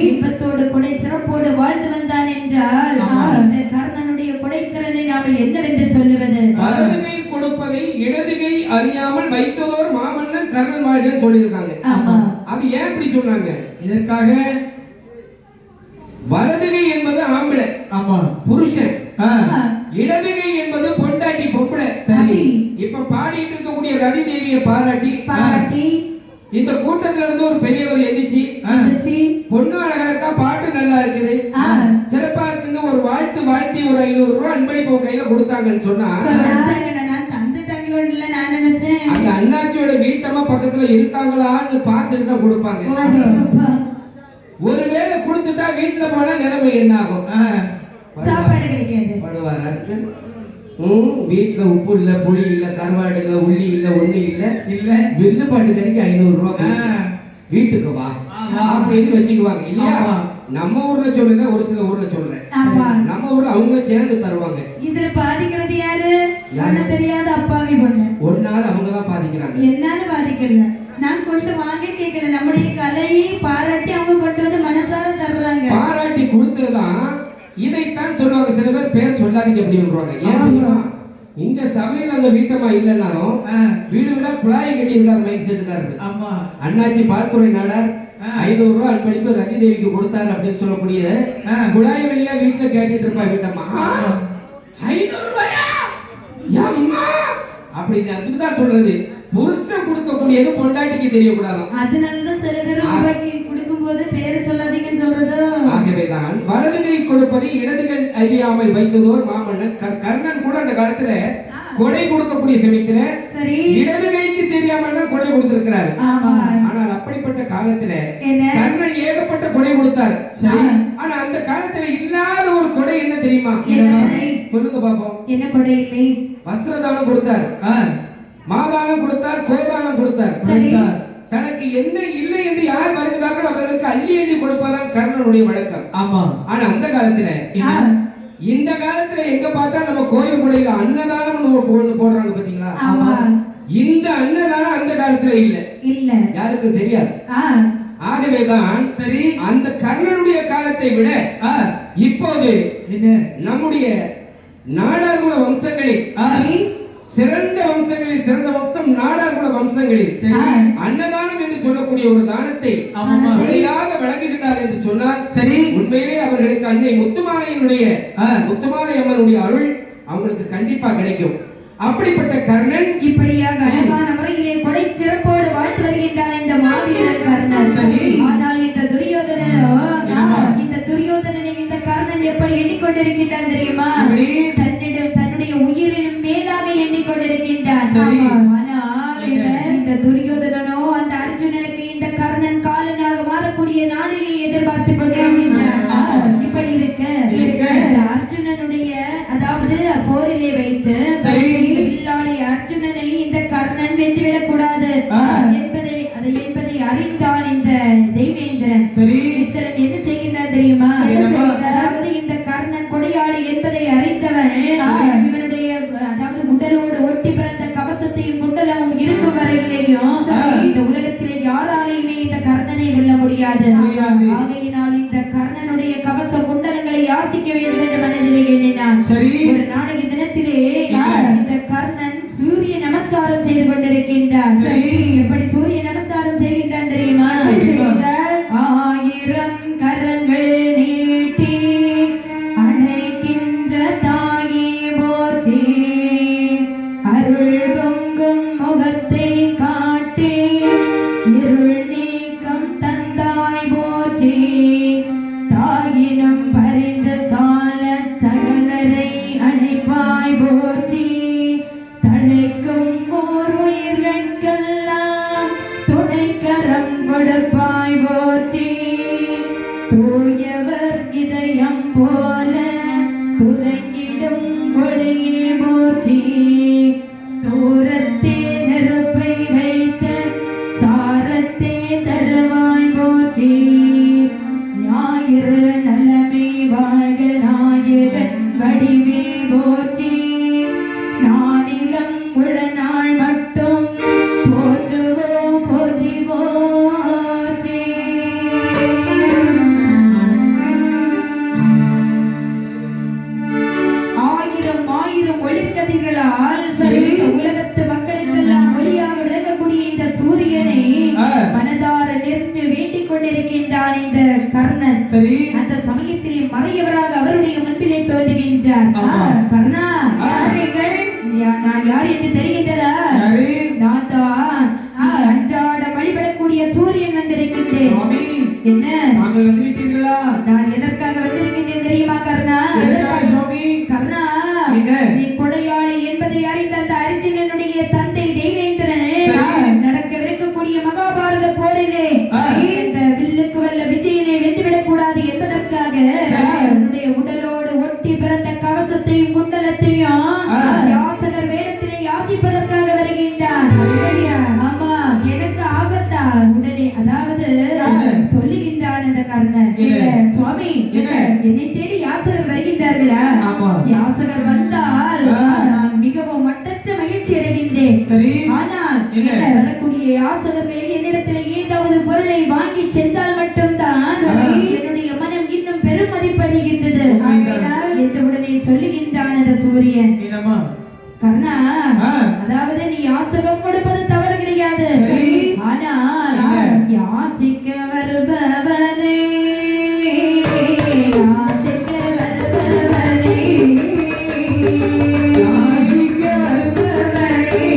இன்பத்தோடு கொடை சிறப்போடு வாழ்ந்து வந்தான் என்றால் இந்த கர்ணனுடைய கொடைத்திறனை நாம் என்னவென்று சொல்லுவது? வலது கை கொடுப்பதை இடது கை அறியாமல் வைத்ததோர் மாமன்னன் கர்ணன் வாழ்கன்னு சொல்லியிருக்காங்க. அது ஏன் இப்படி சொன்னாங்க? இதற்காக வலது கை என்பது ஆம்பளை, புருஷன். இடது கை என்பது பொண்டாட்டி, பொம்பளை. இப்ப பாடிட்டு இருக்கக்கூடிய ரதி தேவியை பாராட்டி இந்த கூட்டத்துல இருந்து ஒரு பெரியவர் எந்திரிச்சு, பொண்ணு அழகா இருக்கா, பாட்டு நல்லா இருக்குது, சிறப்பா இருக்குன்னு ஒரு வாழ்த்தி ஒரு 500 ரூபாய் அன்பளிப்பு கையில கொடுத்தாங்கன்னு சொன்னா, அந்த அண்ணாச்சியோட வீட்டம்மா பக்கத்துல இருக்காங்களான்னு பார்த்துட்டு தான் கொடுப்பாங்க. ஒருவேளை கொடுத்துட்டா வீட்டுல போனா நிலைமை என்ன ஆகும்? சாப்பாடு கிடைக்காது. படுவார் ரசிகன். வீட்டுல உப்பு இல்ல, புளி இல்ல, கருவாடு இல்ல, உள்ளி இல்ல, ஒண்ணு இல்ல, வில்லு பாட்டு கறிக்கு 500 ரூபாய் வீட்டுக்கு வா அப்படின்னு வச்சுக்குவாங்க இல்லையா? நம்ம ஊர்ல சொல்லுங்க, ஒரு சில ஊர்ல சொல்றேன். நம்ம ஊர்ல அவங்க சேர்ந்து தருவாங்க. இதுல பாதிக்கிறது யாரு? யாரு தெரியாத அப்பாவி பொண்ணு. ஒன்னால அவங்கதான் பாதிக்கிறாங்க. என்னால பாதிக்கல, நான் கொண்டு வாங்க கேட்கிறேன். நம்முடைய கலையை பாராட்டி அவங்க கொண்டு வந்து மனசார தர்றாங்க. பாராட்டி கொடுத்ததுதான் இதைத்தான் சொல்லுவாங்க. சில பேர் பேர் சொல்லாதீங்க அப்படி சொல்றாங்க. ஏன் தெரியுமா? இங்க சமையல் அந்த வீட்டமா இல்லைன்னாலும் வீடு விட குழாய் கட்டி இருக்காரு, மைக் செட்டுக்காரு. அண்ணாச்சி பார்த்துறை நாடார் 500 ரூபாய் அன்பளிப்பு ரதி தேவிக்கு கொடுத்தாரு அப்படின்னு சொல்லக்கூடிய குழாய் வழியா வீட்டுல கேட்டுட்டு இருப்பா வீட்டம்மா. 500 ரூபாயா அப்படின்னு அதுக்குதான் சொல்றது. புருஷன் கொடுக்கக்கூடியது பொண்டாட்டிக்கு தெரியக்கூடாது. அதனாலதான் சில பேர் ரூபாய்க்கு கொடுக்கும் போது பேரை சொல்லாதீங்கன்னு சொல்றது. ஆகவேதான் வலது கை கொடுப்பதை இடது கை அறியாமல் வைத்ததோர் மாமன்னன் கர்ணன் கூட அந்த காலத்துல கொடை கொடுக்கக்கூடிய சமயத்துல இடது கைக்கு தெரியாமல் தான் கொடை கொடுத்திருக்கிறார். ஆனால் அப்படிப்பட்ட காலத்துல கர்ணன் ஏகப்பட்ட கொடை கொடுத்தார். ஆனா அந்த காலத்துல இல்லாத ஒரு கொடை என்ன தெரியுமா? சொல்லுங்க பாப்போம். என்ன கொடை இல்லை? வஸ்திரதானம் கொடுத்தார், மாதானம் கொடுத்தார், கோதானம் கொடுத்தார். தனக்கு என்ன இல்லை என்று யார் வருகிறார்களோ அவர்களுக்கு அள்ளி அள்ளி கொடுப்பதான் கர்ணனுடைய வழக்கம். ஆனா அந்த காலத்துல இந்த காலத்துல எங்க பார்த்தா நம்ம கோயில் முறையில அன்னதானம் போடுறாங்க பாத்தீங்களா? இந்த அன்னதானம் அந்த காலத்துல இல்ல, யாருக்கும் தெரியாது. ஆகவேதான் அந்த கர்ணனுடைய காலத்தை விட இப்போது நம்முடைய நாடார்குல வம்சங்களில் சிறந்த வம்சங்களில் சிறந்த வம்சம் நாடார்குல வம்சங்களில் அன்னதானம் என்று சொல்லக்கூடிய ஒரு தானத்தை முறையாக வழங்குகிறார் என்று சொன்னால் உண்மையிலே அவர்களுக்கு அன்னை முத்துமாலையினுடைய முத்துமாலை அம்மனுடைய அருள் அவங்களுக்கு கண்டிப்பா கிடைக்கும். அப்படிப்பட்ட கர்ணன் இப்படியாக அழகான முறையிலே கொடை சிறப்போடு வாழ்த்து வருகின்றார் இந்த மாவீரர் கர்ணன். ஆனால் இந்த துரியோதனனை இந்த கர்ணன் எப்படி எண்ணிக்கொண்டிருக்கின்றான் தெரியுமா? தன்னுடைய உயிரின் மேலாக எண்ணிக்கொண்டிருக்கின்றான். ஆனால் இந்த துரியோதனனோ அந்த அர்ஜுனனுக்கு இந்த கர்ணன் காலனாக மாறக்கூடிய நாளையை எதிர்பார்த்து கொண்டிருக்கின்றான். இப்படி இருக்க அர்ஜுனனுடைய அதாவது இந்த கர்ணன் கொடையாளி என்பதை அறிந்தவன் இவனுடைய அதாவது உடலோடு ஒட்டி பிறந்த கவசத்தையும் குண்டலமும் இருக்கும் வரையிலேயும் இந்த உலகத்திலே யாராலையுமே இந்த கர்ணனை வெல்ல முடியாது. ஆகையினால் இந்த கர்ணனுடைய கவச குண்டலங்களை யாசிக்க வேண்டும் என்று மனதிலே எண்ணினான். ஒரு நாளைக்கு தினத்திலே இந்த கர்ணன் சூரிய நமஸ்காரம் செய்து கொண்டிருக்கின்றான். எப்படி சூரிய நமஸ்காரம் செய்கின்றான் தெரியுமா? 1000 கரங்கள் நீட்டி அணைக்கின்ற தாயே போற்றி, அருள் பொங்கும் முகத்தை காட்டி இருள் நீக்கம் தந்தாய் போற்றி, தாயினும் பரிந்து சால சகலரை அணைப்பாய் போற்றி, தழைக்கும் ஓர் உயிர்களுக்கெல்லாம் துணைக்கரம் கொடுப்பாய் போற்றி, தூயவர் இதயம் போல துலங்கிடும் ஒளியே போற்றி, தூரத்தே நெருப்பை வைத்த சாரத்தே தருவாய் போற்றி, ஞாயிறு நலமே வாழ்க நாயகன் வடிவே போற்றி, நானிலம் உள்ள நாள் மட்டும் போற்றுவோம் போற்றி போற்றி. ஆயிரம் ஒளிக்கதிர்களால் இந்த உலகத்து மக்களுக்கெல்லாம் ஒளியாக விளங்கக்கூடிய இந்த சூரியனை மனதார நின்று வேண்டிக் கொண்டிருக்கின்றான் இந்த கர்ணன். அந்த சமயத்திலே மறையவராக அவருடைய முன்பிலே தோன்றுகின்றார். கர்ணா, நான் யார் என்று தெரிகின்றதா? நான் தான் அன்றாட வழிபடக்கூடிய சூரியன் வந்திருக்கின்றேன். என்ன நான் எதற்காக வந்திருக்கின்றேன் தெரியுமா கர்ணா? கர்ணா, நீ கொடையாளி என்பதை அறிந்த அந்த அர்ஜுனனுடைய தந்தை தேவேந்திரன் நடக்கவிருக்கக்கூடிய மகாபாரத போரிலே இந்த வில்லுக்கு வல்ல விஜயனை வென்றுவிடக் கூடாது என்பதற்காக என்னுடைய உடலோடு ஒட்டி பிறந்த கவசத்தையும் குண்டலத்தையும் யாசகர் வேடத்திலே யாசிப்பதற்காக வருகின்றான். ஆமா, எனக்கு ஆபத்தா? உடனே அதாவது சொல்லுகின்றான் அந்த கர்ணன், சுவாமி என்னை தேடி யாசகர் வருகின்றார்களா? யாசகர் வந்தால் நான் மிகவும் மட்டற்ற மகிழ்ச்சி அடைகின்றேன். ஆனால் வரக்கூடிய யாசகர்கள் என்னிடத்தில் ஏதாவது பொருளை வாங்கி சென்றால் மட்டும்தான் என்னுடைய மனம் இன்னும் பெருமதிப்படைகின்றது என்று உடனே சொல்லுகின்றான் அந்த சூரியன். கர்ணா, அதாவது நீ யாசகம் கொடுப்பது தவறு கிடையாது. ஆனால் யாசிக்க வருபவனே, யாசிக்க வருபவனே, யாசிக்க வருபவனே,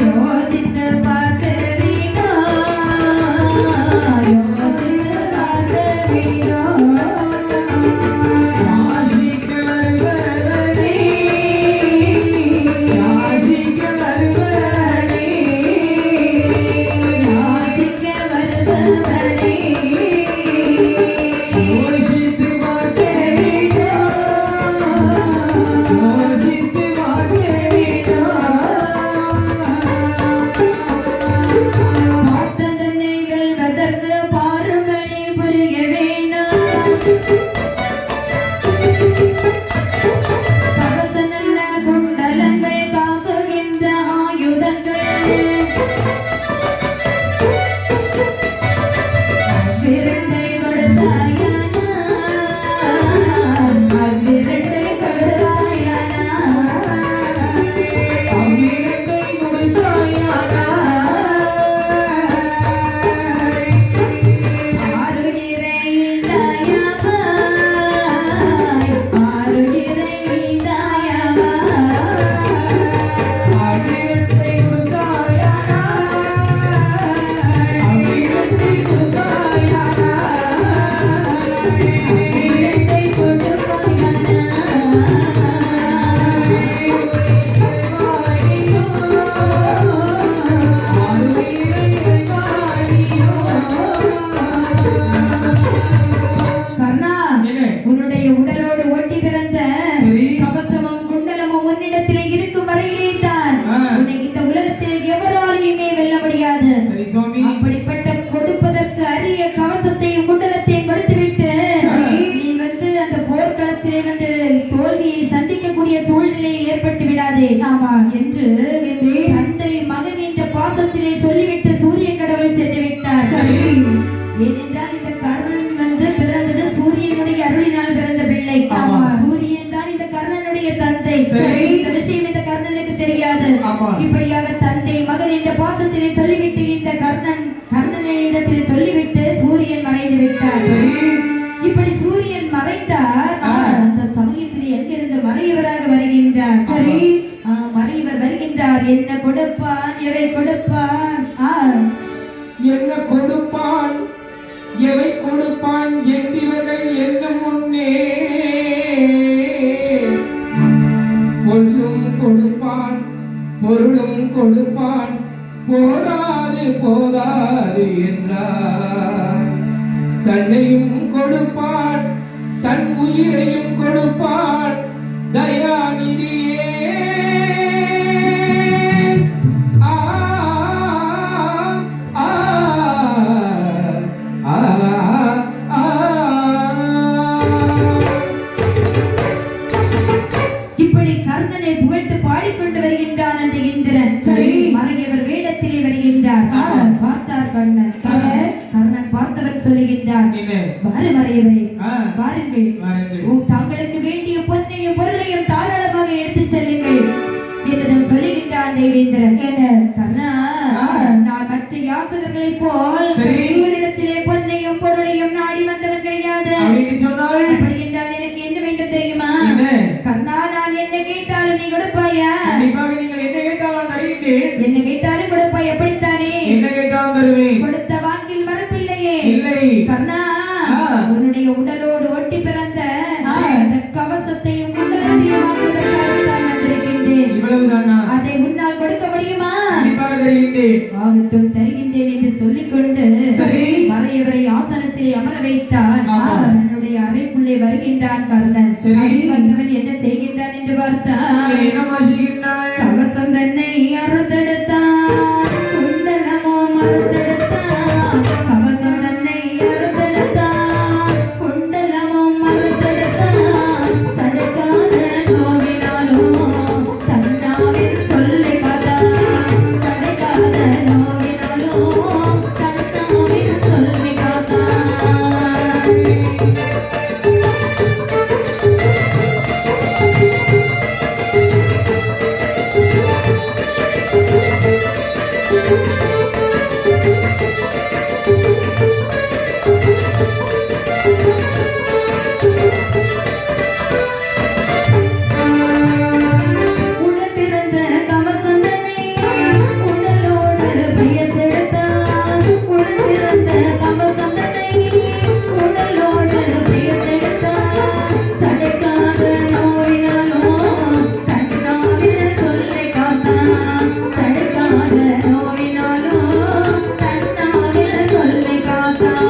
யோசித்து பார்த்து வீணா, யோசித்து பார்த்து வீணா, சரி. ஏனென்றால் இந்த கர்ணன் வந்து பிறந்தது சூரியனுடைய அருளினால் பிறந்த பிள்ளை. ஆமா. சூரியன் தான் இந்த கர்ணனுடைய தந்தை. சரி. இந்த விஷயம் இந்த கர்ணனுக்கு தெரியாது. ஆமா. இப்படியாக தந்தை மகன் என்ற பாசத்திலே சொல்லிவிட்டு இந்த கர்ணனிடத்தில் சொல்லிவிட்டு சூரியன் மறைந்து விட்டார். சரி. இப்படி சூரியன் மறைந்தார். அந்த சமயத்தில் எங்கிருந்து மறையவராக வருகின்றார். சரி. மறையவர் வருகின்றார். என்ன கொடுப்பான் எவை கொடுப்பான் என்ன கொடுப்பான் எவை கொடுப்பான் என்றிவர்கள் என்ன முன்னே பொருளும் கொடுப்பான் பொருளும் கொடுப்பான் போதாது போதாது என்றார். தன்னையும் கொடுப்பான் தன் உயிரையும் கொடுப்பான் தயாநிதியே. ஆ ஆ ஆ ஆ. இப்படி கர்ணனை புகழ்ந்து பாடிக்கொண்டு வருகின்றான் அந்த இந்திரன். சரி. மறையவர் வேடத்திலே வருகின்றார். பார்த்தார் கர்ணன். கர்ணன் பார்த்தவன் சொல்லுகின்றார், என்ன? வாரு மறையவரே, ஆ. வாருங்கள். வாருங்கள். தங்களுக்கு வேண்டிய பொன்னையும் பொருளையும் தாராளமாக எடுத்துச் செல்லுங்கள் என்றும் சொல்லுகின்றான் தேவேந்திரன். என்ன கர்ணா, நான் மற்ற யாசகர்களைப் போல் சரி. இவரிடத்திலே பொன்னையும் பொருளையும் நாடி வந்தவன் கிடையாது. அப்படின்னு சொன்னால் அப்படி என்றால் எனக்கு என்ன வேண்டும் தெரியுமா? என்ன? கர்ணா, நான் என்ன கேட்டாலும் நீ கொடுப்பாயா? கண்டிப்பாக நீங்கள் என்ன கேட்டாலும் தருகின்றேன். என்ன கேட்டாலும் கொடுப்பாய், எப்படித்தானே? என்ன கேட்டாலும் தருவேன். கொடுத்த வாக்கில் மறுப்பில்லையே. இல்லை. கர்ணா, உன்னுடைய உடலோடு ஒட்டி பிறந்த அந்த கவசத்தையும் குண்டலத்தையும் வாங்குவதற்காகத்தான் வந்திருக்கின்றேன். இவ்வளவுதானா? அதை முன்னால் கொடுக்க முடியுமா? கண்டிப்பாக தருகின்றேன். ஆகட்டும், தருகின்றேன் என்று சொல்லிக்கொண்டு சரி. மறையவரை ஆசனத்திலே அமர வைத்தார். ஆமா. தன்னுடைய அறைக்குள்ளே வருகின்றான் கர்ணன். சரி. அதில் வந்தவன் என்ன செய்கின்றான் என்று பார்த்தான். என்னமா செய்கின்றாய்? கவசம் தன்னை அறுத்தெடுத்தான், குண்டலமோ மறுத்தெடுத்தான். கவசம் தன்னை அறுத்தெடுத்தான், குண்டலமும் மறுத்தெடுத்தான். தடுக்காத நோவினாலும் தன்னாவில் சொல்லை காத்தான். தடுக்காத நோவினாலும் தன்னாவில் சொல்லை காத்தான். உடனிருந்த கவசம் தன்னை உடலோடு வியந்தெடுத்தான். உடனிருந்த கவசம் தன்னை உடலோடு வியந்தெடுத்தான். தடுக்காத நோயினாலும் தன்னாவில் சொல்லை காத்தான். தடுக்காத நோயினாலும் தன்னாவில் சொல்லை காத்தான்.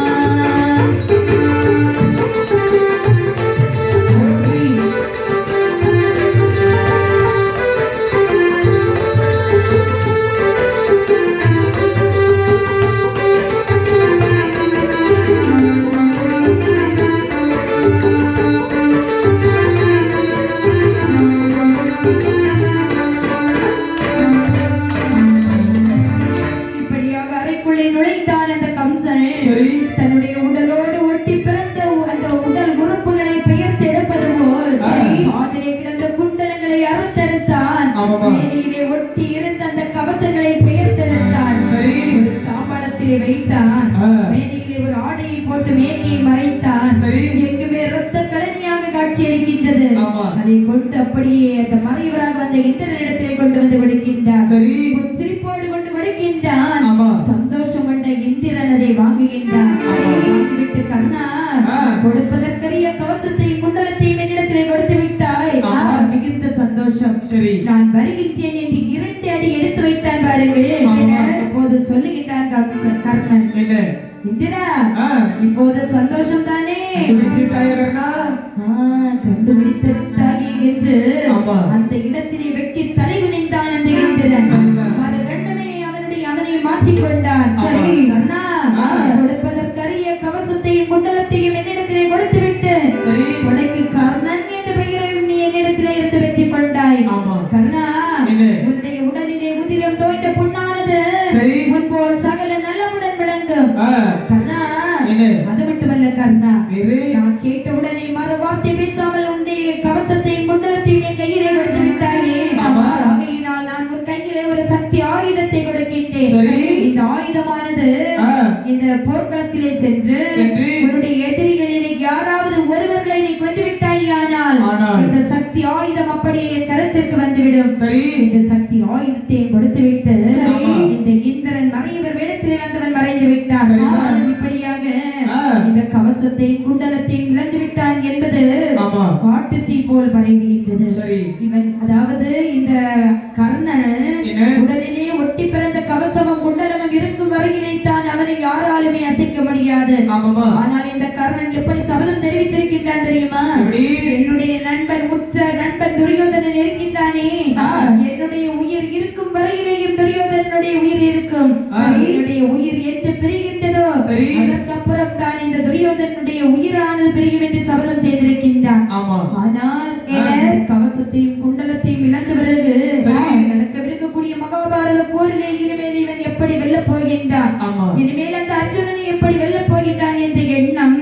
இப்படியாக அறைக்குள்ளே நுழைந்தான் அந்த கம்சன். சரி. தன்னுடைய உடலோடு ஒட்டி பிறந்த அந்த உடல் உறுப்புகளை பெயர்த்து எடுப்பது போல் அதிலே கிடந்த குண்டலங்களை அறுத்தெடுத்தான். ஆமாமா. மேனியிலே ஒட்டி இருந்த அந்த கவசங்களை பெயர்த்தெடுத்தான். சரி. ஒரு தாம்பாளத்திலே வைத்தான். மேனியிலே ஒரு ஆடையை போட்டு மேனியை மறைத்தான். சரி. எங்குமே இரத்த கலனியாக காட்சியளிக்கின்றது. ஆமா. அதை கொண்டு அப்படியே அந்த மறைவராக வந்த இந்திரனிடத்திலே கொண்டு வந்து கொடுக்கின்றார். சரி. சிரிப்போடு கொண்டு கொடுக்கின்றான். ஆமா. சந்தோஷம் கொண்ட இந்திரன் அதை வாங்குகின்றான். வாங்கிவிட்டு கர்ணா, கொடுப்பதற்கரிய கவசத்தையும் குண்டலத்தையும் என்னிடத்திலே கொடுத்து விட்டாய். மிகுந்த சந்தோஷம். சரி. நான் வருகின்றேன் என்று 2 அடி எடுத்து வைத்தான் பாருங்கள். ஆமா. அப்போது சொல்லுகின்றான் கர்ணன், என்ன? இந்திரா, இப்போது சந்தோஷம் தானே? கண்டுபிடித்தாயா கர்ணா? கண்டுபிடித்தாயே என்று ஆமா. அந்த இடத்திலே வெட்டி தலை குனிந்தான் அந்த இந்திரன். சரிதான். மறுகணமே அவனை மாற்றிக் கொண்டான். ஆமா. சரி கர்ணா, கொடுப்பதற்கரிய கவசத்தையும் குண்டலத்தையும் என்னிடத்திலே கொடுத்துவிட்டு சரி. உனக்கு கர்ணன் என்ற பெயரையும் நீ என்னிடத்திலே இருந்து வெற்றி கொண்டாய். ஆமா. கர்ணா, என்ன? உன்னுடைய உடலிலே உதிரம் தோய்ந்த புண்ணானது சரி. முன்போல் சகல நலமுடன் விளங்கும். போர்க்களத்திலே சென்று சென்று உன்னுடைய எதிரிகளிலே யாராவது ஒருவர்களை நீ கொன்று விட்டாயானால் இந்த சக்தி ஆயுதம் அப்படியே என் கரத்திற்கு வந்துவிடும். சரி. இந்த சக்தி ஆயுதத்தை கொடுத்துவிட்டு ஆமா. இந்த இந்திரன் மறைவர் வேடத்திலே வந்தவன் மறைந்து விட்டான். சரிதான். இப்படியாக இந்த கவசத்தையும் குண்டலத்தையும் இழந்து விட்டான் என்பது ஆமா. காட்டுத்தீ போல் பரவுகின்றது. சரி. இவன் அதாவது இந்த கர்ணன் என்ன? உடலிலே ஒட்டி பிறந்த கவசமும் குண்டலமும் இருக்கும் வரையிலே தான் அவனை யாராலுமே அசைக்க முடியாது. ஆமாமா. ஆனால் இந்த கர்ணன் எப்படி சபதம் தெரிவித்திருக்கின்றான் தெரியுமா? எப்படி? என்னுடைய நண்பன் உற்ற நண்பன் துரியோதனன் இருக்கின்றானே, என்னுடைய உயிர் இருக்கும் வரையிலேயும் துரியோதனனுடைய உயிர் இருக்கும். என்னுடைய உயிர் என்று பிரிகின்றதோ சரி. அதற்கப்புறம் தான் இந்த துரியோதனனுடைய உயிரானது பிரியும் என்று சபதம் செய்திருக்கின்றான். ஆமா. ஆனால் கவசத்தையும் குண்டலத்தையும் இழந்த பிறகு நடக்கவிருக்கக்கூடிய மகாபாரத போரிலே இனிமேல் இவன் எப்படி வெல்லப் போகின்றான், ஆமா. இனிமேல் அந்த அர்ஜுனனை எப்படி வெல்லப் போகின்றான் என்ற எண்ணம்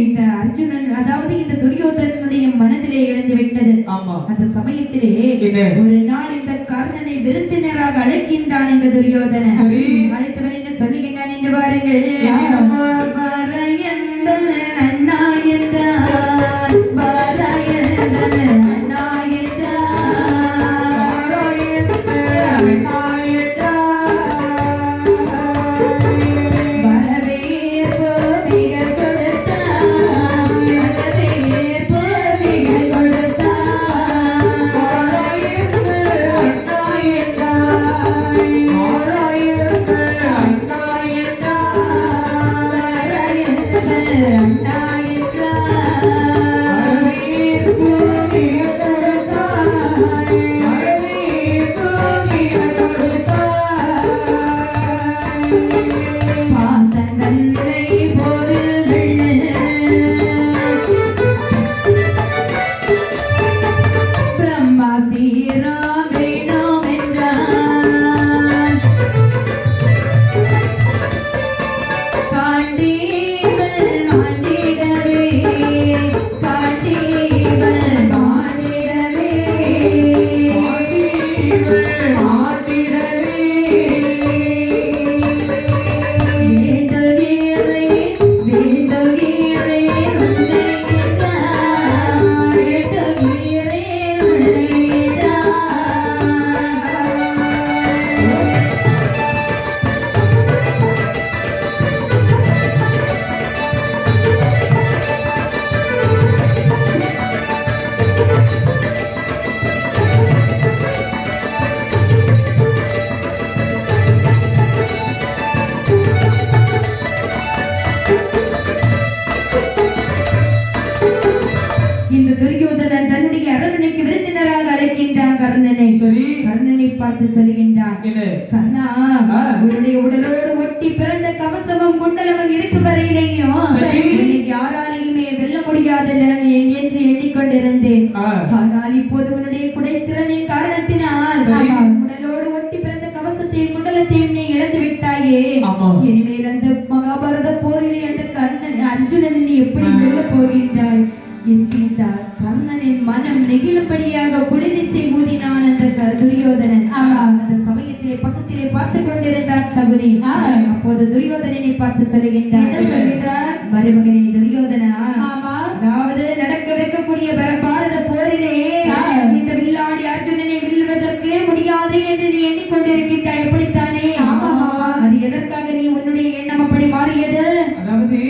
இந்த அர்ஜுனன் அதாவது இந்த துரியோதனனுடைய மனதிலே எழுந்து விட்டது. ஆமா. அந்த சமயத்திலே என்ன? ஒரு நாள் இந்த கர்ணனை விருந்தினராக அழைக்கின்றான் இந்த துரியோதனன். சரி. அழைத்தவன் என்ன சொல்லுகின்றான் என்று பாருங்கள். என்னம்மா? வரையந்தல் அண்ணா என்றான், வரையந்தல் அண்ணா வரவேற்பு மிக கொடுத்தான், வரவேற்பு மிக கொடுத்தான். அண்ணா பார்த்த நன்மை பொருள் பிரம்மாதீரா வேணும் என்றான். காண்டீவல் மாண்டிடவே, காண்டீவல் மாண்டிடவே, வேண்டுகிறேன், வேண்டுகிறேன் உன்னை என்றான், வேண்டுகிறேன் உன்னை என்றான். இந்த துரியோதனன் தன்னுடைய அரண்மனைக்கு விருந்தினராக அழைக்கின்றான் கர்ணனை. சரி. கர்ணனை பார்த்து சொல்லுகின்றான், என்ன? கர்ணா, உன்னுடைய உடலோடு ஒட்டி பிறந்த கவசமும் குண்டலமும் இருக்கும் வரையிலேயும் சரி. என்னை யாராலையுமே வெல்ல முடியாது என்று எண்ணிக்கொண்டிருந்தேன். ஆனால் இப்போது உன்னுடைய குடைத்திறனின் காரணத்தினால் சரி. உடலோடு ஒட்டி பிறந்த கவசத்தையும் குண்டலத்தையும் நீ இழந்து விட்டாயே. ஆமா. இனிமேல் அந்த மகாபாரத போரிலே அந்த கர்ணன் அர்ஜுனனை நீ எப்படி வெல்ல போகின்றாய் என்கின்றார். கர்ணனின் மனம் நெகிழும்படியாக குளிரிசை ஊதினான் அந்த துரியோதனன். அந்த சமயத்திலே பக்கத்திலே பார்த்து கொண்டிருந்தான் சகுனி. அப்போது துரியோதனனை பார்த்து சொல்லுகின்றார், மருமகனே துரியோதனா, அதாவது நடக்கவிருக்கக்கூடிய பாரத போரிலே இந்த வில்லாடி அர்ஜுனனை வெல்வதற்கு முடியாது என்று நீ எண்ணிக்கொண்டிருக்கின்றாய், எப்படித்தானே? அது எதற்காக நீ உன்னுடைய எண்ணம் அப்படி மாறியது? அதாவது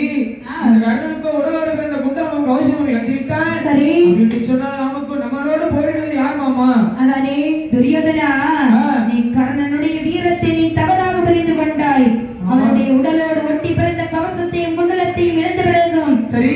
அந்த கர்ணனுக்கு உடலோடு பிறந்த குண்டலமும் கவசமும் இழந்து விட்டான். சரி. அப்படின்னு சொன்னால் நமக்கு நம்மளோட போரிடுவது யார் மாமா? அதானே துரியோதனா, நீ கர்ணனுடைய வீரத்தை நீ தவறாக புரிந்து கொண்டாய். அவனுடைய உடலோடு ஒட்டி பிறந்த கவசத்தையும் குண்டலத்தையும் இழந்த பிறகும் சரி.